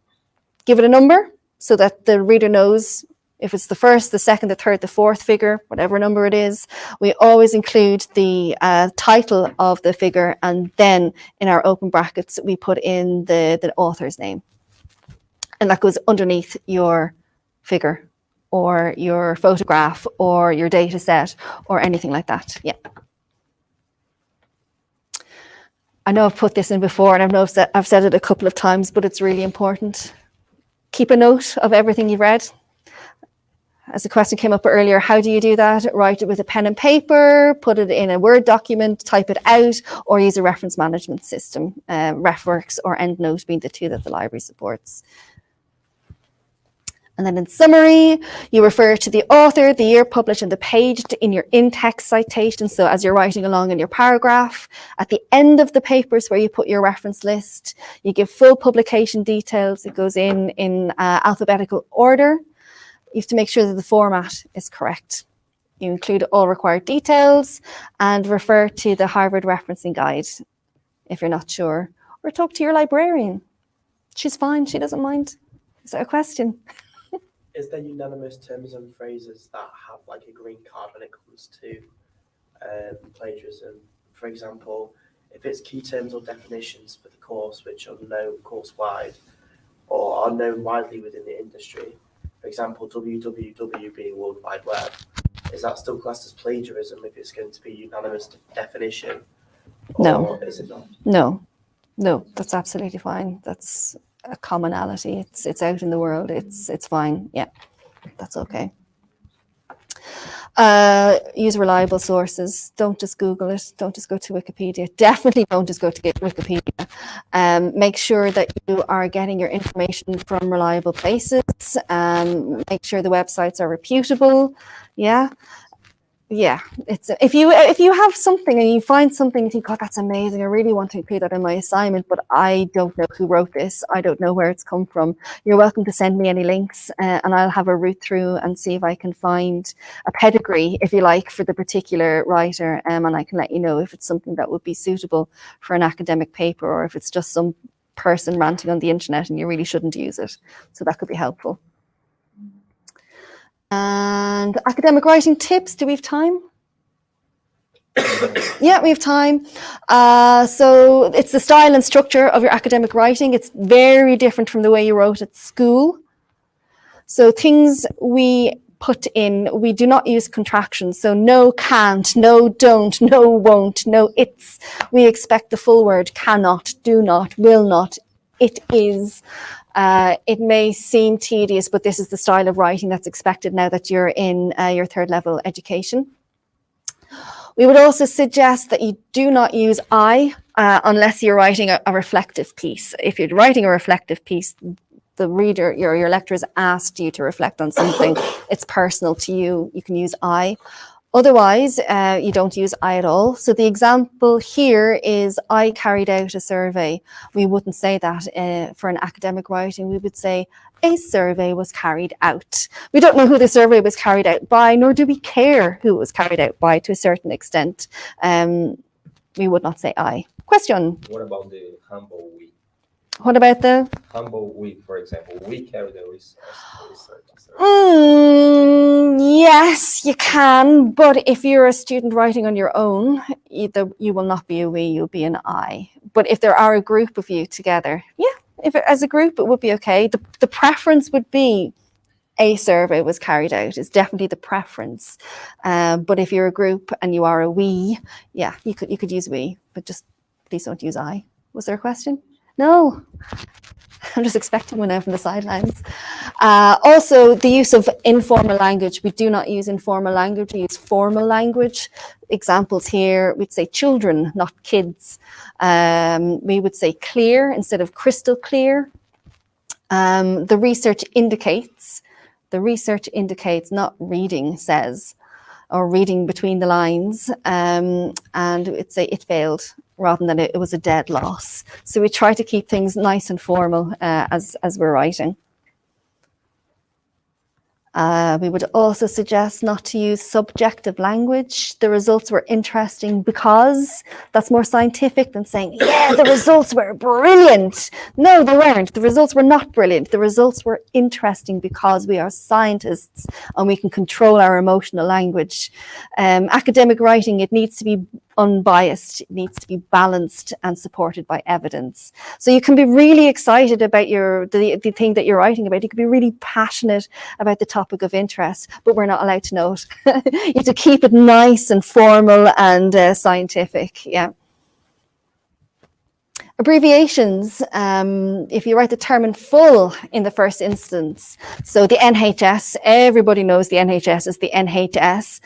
give it a number so that the reader knows if it's the first, the second, the third, the fourth figure, whatever number it is. We always include the title of the figure, and then in our open brackets, we put in the author's name. And that goes underneath your figure or your photograph or your data set or anything like that. Yeah. I know I've put this in before, and I've said it a couple of times, but it's really important. Keep a note of everything you've read. as the question came up earlier, how do you do that? Write it with a pen and paper, put it in a Word document, type it out, or use a reference management system, RefWorks or EndNote being the two that the library supports. And then in summary, you refer to the author, the year published, and the page in your in-text citation. So as you're writing along in your paragraph, at the end of the papers where you put your reference list, you give full publication details. It goes in alphabetical order. You have to make sure that the format is correct. You include all required details and refer to the Harvard referencing guide if you're not sure, or talk to your librarian. She's fine, she doesn't mind. Is that a question? Is there unanimous terms and phrases that have like a green card when it comes to plagiarism? For example, if it's key terms or definitions for the course which are known course-wide or are known widely within the industry, for example, www being World Wide Web, is that still classed as plagiarism if it's going to be unanimous definition? No. Or is it not? No, that's absolutely fine. That's a commonality. It's out in the world. It's fine. Yeah, that's okay. Use reliable sources. Don't just Google it. Don't just go to Wikipedia. Definitely don't just go to Wikipedia. Make sure that you are getting your information from reliable places. Make sure the websites are reputable. Yeah, it's if you have something and you find something and think, oh, that's amazing, I really want to include that in my assignment, but I don't know who wrote this, I don't know where it's come from, you're welcome to send me any links and I'll have a root through and see if I can find a pedigree, if you like, for the particular writer, and I can let you know if it's something that would be suitable for an academic paper or if it's just some person ranting on the internet and you really shouldn't use it. So that could be helpful. And academic writing tips, do we have time? Yeah, we have time. So it's the style and structure of your academic writing. It's very different from the way you wrote at school. So things we put in, we do not use contractions. So no can't, no don't, no won't, no it's. We expect the full word cannot, do not, will not, it is. It may seem tedious, but this is the style of writing that's expected now that you're in your third level education. We would also suggest that you do not use I unless you're writing a reflective piece. If you're writing a reflective piece, the reader, your lecturer has asked you to reflect on something, it's personal to you, you can use I. Otherwise, you don't use I at all. So the example here is I carried out a survey. We wouldn't say that for an academic writing. We would say a survey was carried out. We don't know who the survey was carried out by, nor do we care who it was carried out by to a certain extent. We would not say I. Question? What about the humble we? What about the? Humble we, for example. We carry the research. Yes, you can, but if you're a student writing on your own, you will not be a we, you'll be an I. But if there are a group of you together, as a group, it would be okay. The preference would be a survey was carried out. It's definitely the preference. But if you're a group and you are a we, you could use we, but just please don't use I. Was there a question? No. I'm just expecting one out from the sidelines. Also, the use of informal language. We do not use informal language, we use formal language. Examples here, we'd say children, not kids. We would say clear instead of crystal clear. The research indicates, not reading says, or reading between the lines, and it'd say it failed, rather than it was a dead loss. So we try to keep things nice and formal as we're writing. We would also suggest not to use subjective language. The results were interesting because that's more scientific than saying, yeah, the results were brilliant. No, they weren't. The results were not brilliant. The results were interesting because we are scientists and we can control our emotional language. Academic writing, it needs to be unbiased, it needs to be balanced and supported by evidence. So you can be really excited about the thing that you're writing about. You can be really passionate about the topic of interest, but we're not allowed to know it. You have to keep it nice and formal and scientific. Abbreviations, if you write the term in full in the first instance, so the NHS, everybody knows the NHS is the NHS,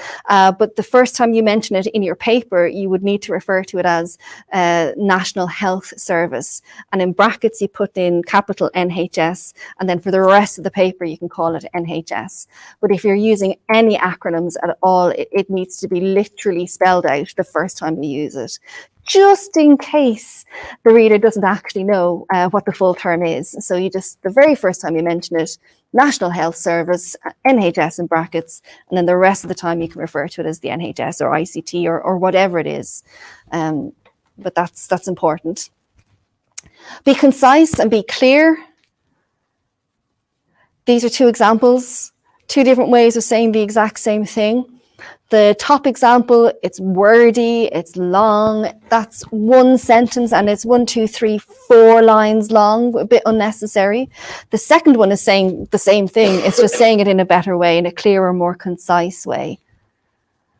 but the first time you mention it in your paper, you would need to refer to it as National Health Service. And in brackets, you put in capital NHS, and then for the rest of the paper, you can call it NHS. But if you're using any acronyms at all, it needs to be literally spelled out the first time you use it, just in case the reader doesn't actually know what the full term is. So you just, the very first time you mention it, National Health Service, NHS in brackets, and then the rest of the time you can refer to it as the NHS or ICT or whatever it is. But that's important. Be concise and be clear. These are two examples, two different ways of saying the exact same thing. The top example, it's wordy, it's long. That's one sentence and it's 1, 2, 3, 4 lines long, a bit unnecessary. The second one is saying the same thing. It's just saying it in a better way, in a clearer, more concise way.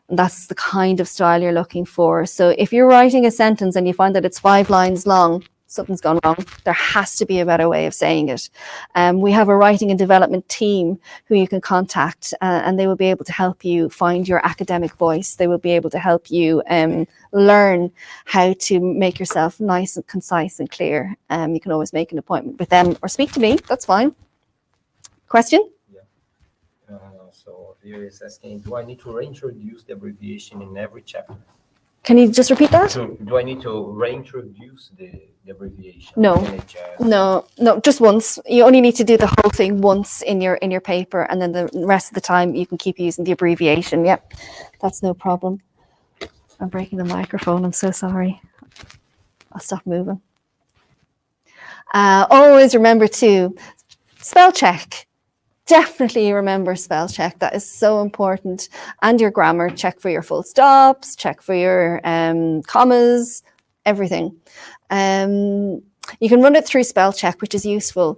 And that's the kind of style you're looking for. So if you're writing a sentence and you find that it's 5 lines long, something's gone wrong. There has to be a better way of saying it. We have a writing and development team who you can contact, and they will be able to help you find your academic voice. They will be able to help you learn how to make yourself nice and concise and clear. You can always make an appointment with them or speak to me. That's fine. Question? Yeah. So here is asking, do I need to reintroduce the abbreviation in every chapter? Can you just repeat that? So do I need to reintroduce the abbreviation? No. No, just once. You only need to do the whole thing once in your paper, and then the rest of the time you can keep using the abbreviation. Yep, that's no problem. I'm breaking the microphone. I'm so sorry. I'll stop moving. Always remember to spell check. Definitely remember spell check. That is so important. And your grammar, check for your full stops, check for your commas, everything. You can run it through spell check, which is useful.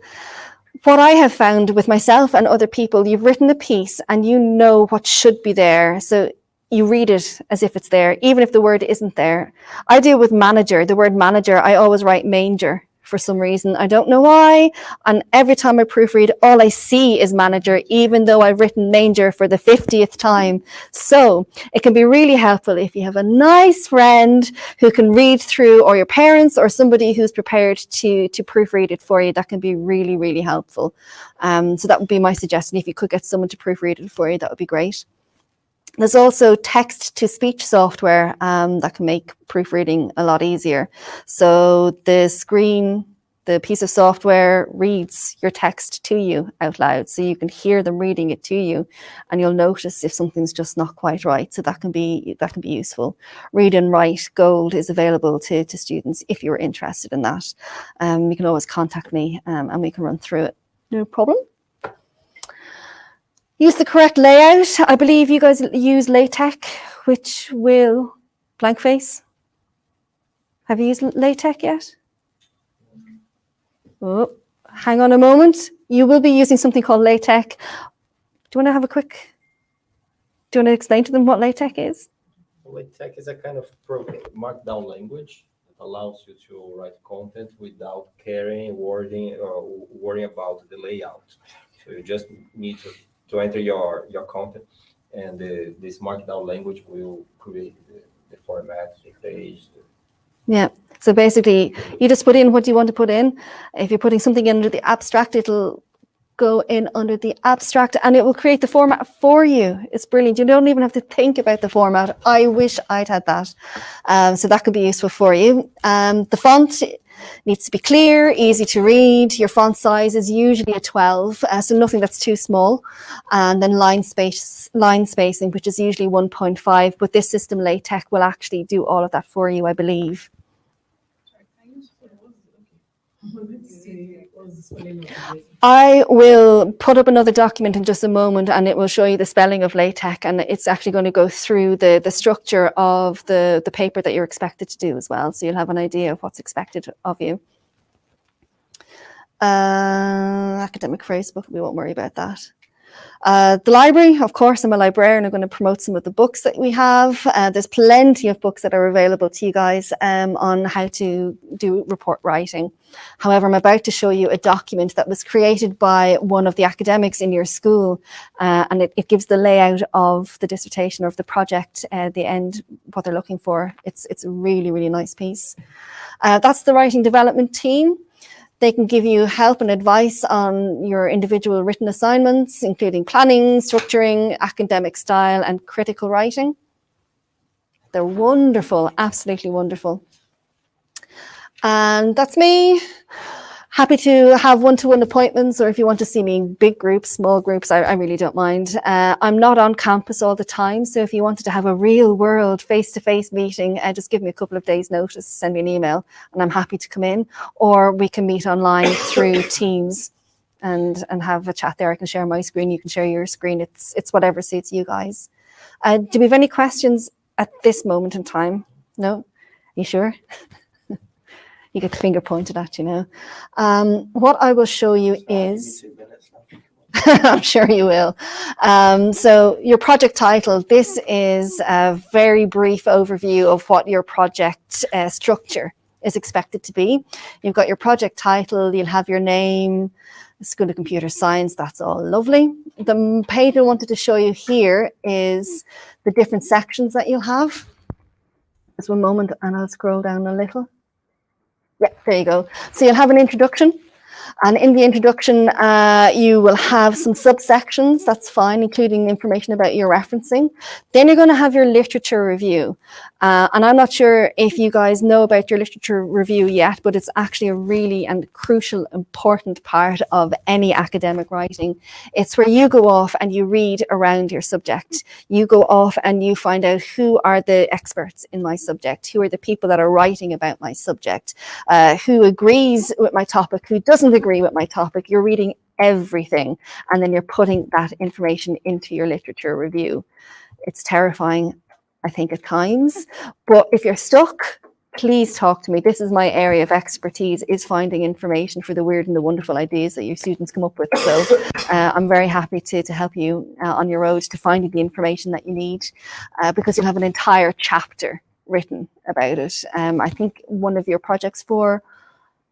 What I have found with myself and other people, you've written a piece and you know what should be there. So you read it as if it's there, even if the word isn't there. I do with manager, the word manager, I always write manger. For some reason, I don't know why. And every time I proofread, all I see is manager, even though I've written manger for the 50th time. So it can be really helpful if you have a nice friend who can read through, or your parents, or somebody who's prepared to proofread it for you. That can be really, really helpful. So that would be my suggestion. If you could get someone to proofread it for you, that would be great. There's also text-to-speech software that can make proofreading a lot easier. So the piece of software reads your text to you out loud, so you can hear them reading it to you, and you'll notice if something's just not quite right. So that can be useful. Read and Write Gold is available to students if you're interested in that. You can always contact me and we can run through it. No problem. Use the correct layout. I believe you guys use LaTeX, which will blank face. Have you used LaTeX yet? Oh, hang on a moment. You will be using something called LaTeX. Do you want to explain to them what LaTeX is? LaTeX is a kind of markdown language that allows you to write content without worrying about the layout. So you just need to enter your content, and this markdown language will create the format, the page. Yeah, so basically you just put in what you want to put in. If you're putting something under the abstract, it'll go in under the abstract and it will create the format for you. It's brilliant. You don't even have to think about the format. I wish I'd had that. So that could be useful for you. The font needs to be clear, easy to read. Your font size is usually a 12, so nothing that's too small. And then line spacing, which is usually 1.5, but this system LaTeX will actually do all of that for you, I believe. I will put up another document in just a moment and it will show you the spelling of LaTeX, and it's actually going to go through the structure of the paper that you're expected to do as well, so you'll have an idea of what's expected of you. Academic phrasebook, we won't worry about that. The library, of course, I'm a librarian. I'm going to promote some of the books that we have. There's plenty of books that are available to you guys on how to do report writing. However, I'm about to show you a document that was created by one of the academics in your school, and it gives the layout of the dissertation or of the project at the end, what they're looking for. It's a really, really nice piece. That's the writing development team. They can give you help and advice on your individual written assignments, including planning, structuring, academic style, and critical writing. They're wonderful, absolutely wonderful. And that's me. Happy to have one-to-one appointments, or if you want to see me in big groups, small groups, I really don't mind. I'm not on campus all the time, so if you wanted to have a real world face-to-face meeting, just give me a couple of days notice, send me an email, and I'm happy to come in. Or we can meet online through Teams and have a chat there. I can share my screen, you can share your screen. It's whatever suits you guys. Do we have any questions at this moment in time? No? You sure? You get the finger pointed at you now. What I will show you is, I'm sure you will. So your project title, this is a very brief overview of what your project structure is expected to be. You've got your project title, you'll have your name, School of Computer Science, that's all lovely. The page I wanted to show you here is the different sections that you'll have. Just one moment and I'll scroll down a little. Yeah, there you go. So you'll have an introduction. And in the introduction, you will have some subsections, that's fine, including information about your referencing. Then you're going to have your literature review. And I'm not sure if you guys know about your literature review yet, but it's actually a really and crucial, important part of any academic writing. It's where you go off and you read around your subject. You go off and you find out who are the experts in my subject, who are the people that are writing about my subject, who agrees with my topic, who doesn't agree with my topic. You're reading everything, and then you're putting that information into your literature review. It's terrifying, I think, at times, but if you're stuck, please talk to me. This is my area of expertise, is finding information for the weird and the wonderful ideas that your students come up with. So I'm very happy to help you on your road to finding the information that you need, because you'll have an entire chapter written about it. I think one of your projects for,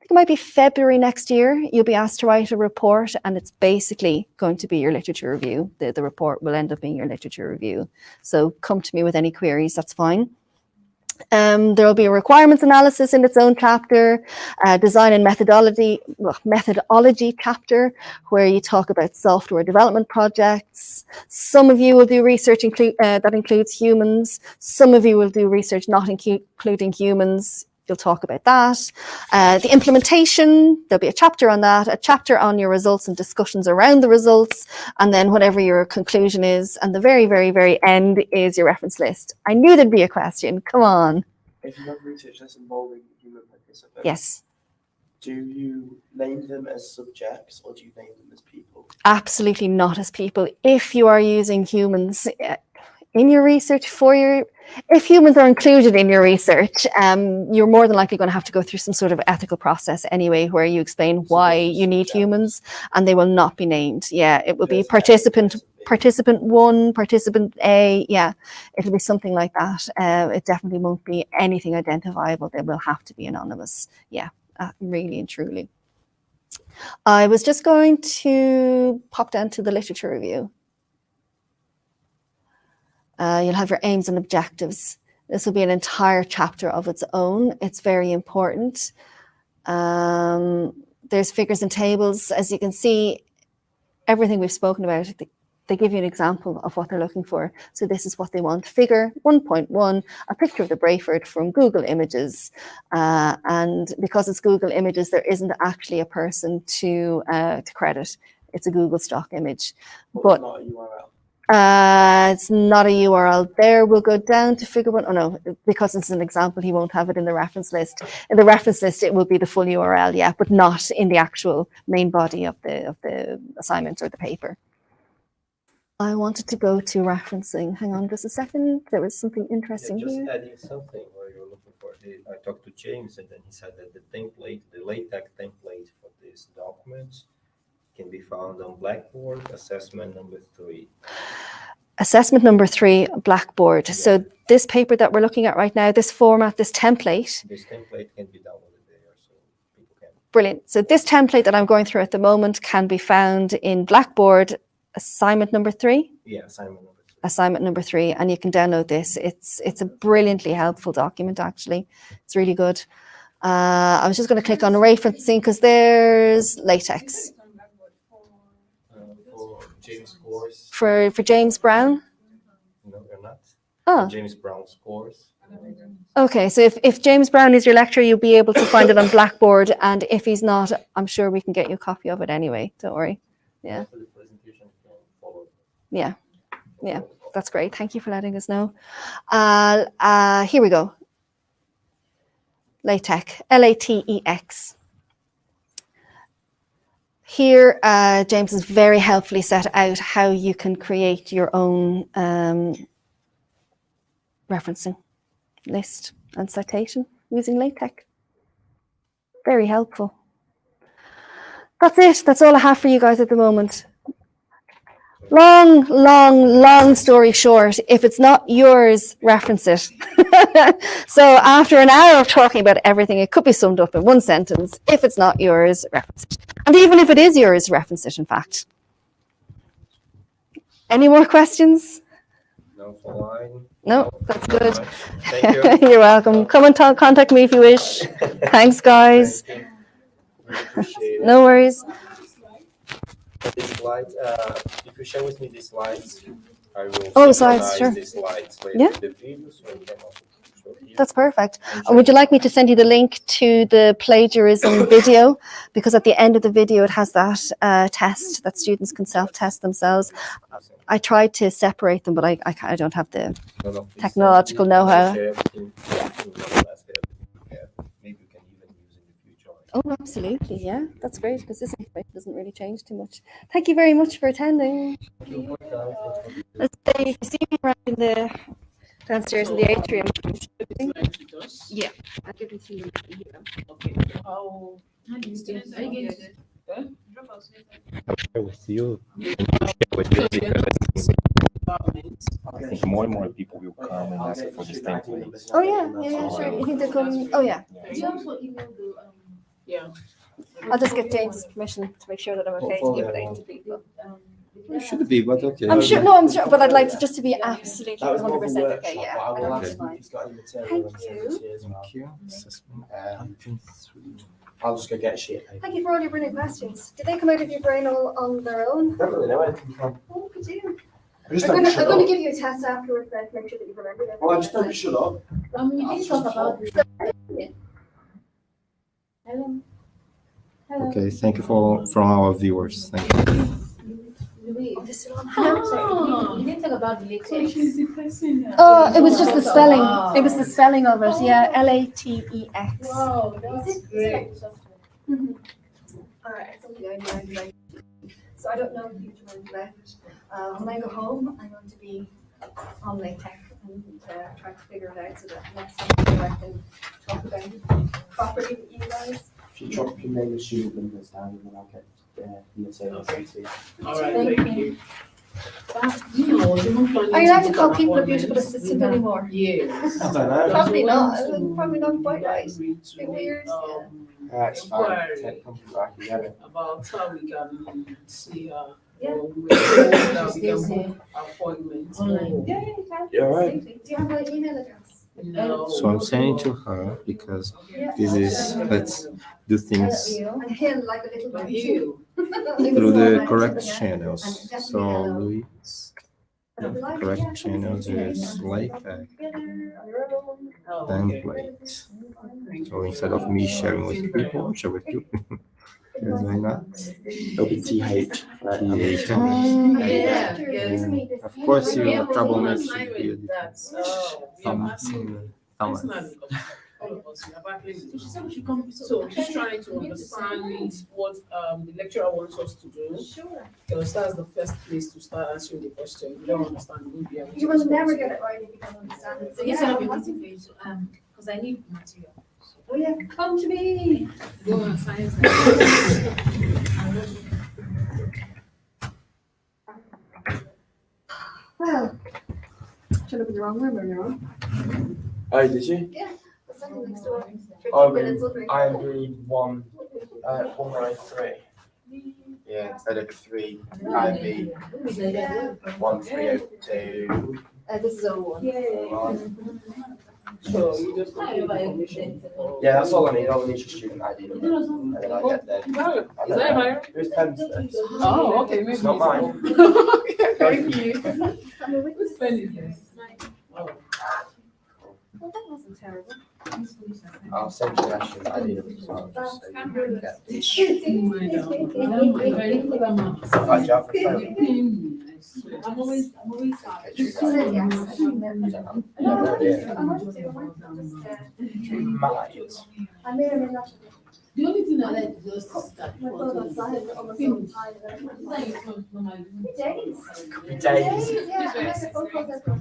it might be February next year, you'll be asked to write a report, and it's basically going to be your literature review. The report will end up being your literature review. So come to me with any queries, that's fine. There will be a requirements analysis in its own chapter, design and methodology chapter, where you talk about software development projects. Some of you will do research that includes humans. Some of you will do research not including humans. You'll talk about that. The implementation, there'll be a chapter on that, a chapter on your results and discussions around the results, and then whatever your conclusion is. And the very, very, very end is your reference list. I knew there'd be a question. Come on. If you have research that's involving human participants, Yes. do you name them as subjects or do you name them as people? Absolutely not as people. If you are using humans in your research if humans are included in your research, you're more than likely going to have to go through some sort of ethical process anyway, where you explain why you need humans, and they will not be named. Yeah, it will be participant 1, participant A. Yeah, it'll be something like that. It definitely won't be anything identifiable. They will have to be anonymous. Yeah, really and truly. I was just going to pop down to the literature review. You'll have your aims and objectives. This will be an entire chapter of its own. It's very important. There's figures and tables. As you can see, everything we've spoken about, they give you an example of what they're looking for. So this is what they want. Figure 1.1, a picture of the Brayford from Google Images. And because it's Google Images, there isn't actually a person to credit. It's a Google stock image. But not a URL. It's not a URL there. We'll go down to figure 1. Oh no, because it's an example, he won't have it in the reference list. In the reference list, it will be the full URL, yeah, but not in the actual main body of the assignment or the paper. I wanted to go to referencing. Hang on just a second. There was something interesting here. Just adding something where you're looking for. I talked to James, and then he said that the LaTeX template for this document can be found on Blackboard, assessment number 3. Assessment number 3, Blackboard. So this paper that we're looking at right now, this format, this template. This template can be downloaded there, so people can. Brilliant. So this template that I'm going through at the moment can be found in Blackboard, assignment number 3. Yeah, assignment number 3. Assignment number 3, and you can download this. It's a brilliantly helpful document, actually. It's really good. I was just going to click on referencing because there's LaTeX. For James' course. For James Brown? No, they're not. Oh, James Brown's course. okay. So if James Brown is your lecturer, you'll be able to find it on Blackboard. And if he's not, I'm sure we can get you a copy of it anyway. Don't worry. Yeah. After the presentation, you can follow. Yeah. Yeah. That's great. Thank you for letting us know. Here we go. LaTeX, LaTeX. Here, James has very helpfully set out how you can create your own referencing list and citation using LaTeX. Very helpful. That's it. That's all I have for you guys at the moment. Long story short, if it's not yours, reference it. So after an hour of talking about everything, it could be summed up in one sentence. If it's not yours, reference it. And even if it is yours, reference it, in fact. Any more questions? No for line. No, that's good. Thank you. You're welcome. Come and contact me if you wish. Thanks, guys. Thank you. Really appreciate it. No worries. This slide, if you share with me these slides, I will Oh, slides, synchronize sure. these slides with Yeah. the video, so you can also show here. That's perfect. And would you like me to send you the link to the plagiarism video? Because at the end of the video, it has that test that students can self-test themselves. I tried to separate them, but I don't have the No, please technological send me. know-how. Share everything in one basket. Yeah, maybe you can even use in the future. Oh, absolutely. Yeah, that's great because this information doesn't really change too much. Thank you very much for attending. Let's say if you see me around in the downstairs in the atrium. Yeah, I'll give it to you. Okay. How do you think? Are you going to drop us Share with you. With me because I think more and more people will come and ask for this template. Oh yeah, sure. You think they'll come? Oh yeah. You also email the yeah. I'll just get James's permission to make sure that I'm okay to give it out to people. It should be, but okay. I'm sure. No, I'm sure, but I'd like to just to be absolutely 100% okay. Yeah, I know that's fine. Thank you. Thank you. I'll just go get a sheet. Thank you for all your brilliant questions. Did they come out of your brain all on their own? Don't really know anything from. Oh, could you? I just I'm don't going shut to up. give you a test afterwards then to make sure that you've remembered everything. Well, I just don't shut up. You did talk about this. Hello. Okay, thank you from our viewers. Thank you. This is on. You didn't talk about the latex. Oh, it was just the spelling. It was the spelling of it. Yeah, LaTeX. Wow, that's great. All right, something I learned right. So I don't know if you've learned left. When I go home, I'm going to be on LaTeX and try to figure it out so that next time I can talk about it properly with you guys. If you drop your name and student numbers down, and then I'll get the materials to you. All right, thank you. You know, Are you allowed to call people a beautiful assistant anymore? Yes. I don't know. Probably not. Probably not quite right. Bit weird. It's fine. Take company back and get it. About how we can see Yeah. we can book appointments. Yeah, you can. You're right. Absolutely. Do you have my email address? No. So I'm sending to her because Yeah. this is, let's do things And him like a little But bit you. through the correct channels. So Louis, Like, correct yeah, channels is LaTeX together on your own. Oh, okay. template. So instead of me sharing with people, I'll share with you. Because why not? It'll be TH. Right? Yeah. Of course, you trouble makes you feel That's Thomas. all of us. We have actually- So just trying to understand what the lecturer wants us to do. Sure. Because that's the first place to start answering the question. If you don't understand, you won't be able to You will never respond. get it right if you don't understand it. So Yes, yeah, I'll be I want waiting for you to, because I need material. Oh yeah, come to me. Go on science. Well, should have been the wrong room earlier on. Oh, did you? Yeah. The second next door. 15 Oh, minutes under. I agree 193. Yeah, instead of 3, I'd be 1302. This is 01. So you just put the information. Yeah, that's all I need. All I need is your student ID number. And then I get there. Is that mine? Whose pen's this? Oh, okay, maybe. It's not mine. Okay, thank you. I'm a witness. Whose pen is this? Oh. Well, that wasn't terrible. I'll send you that student ID number as well. Just so you can get this. Oh my God. Very good amount. Right, do you have the phone? I'm always Okay, You choose said that. yes. I don't remember. I don't know. I have no idea. I'm not sure. Might. I may or may not. The only thing I like is just to start My phone outside, almost all the time. It's like it's not normal. Days. Days. Yeah, I had a phone call that from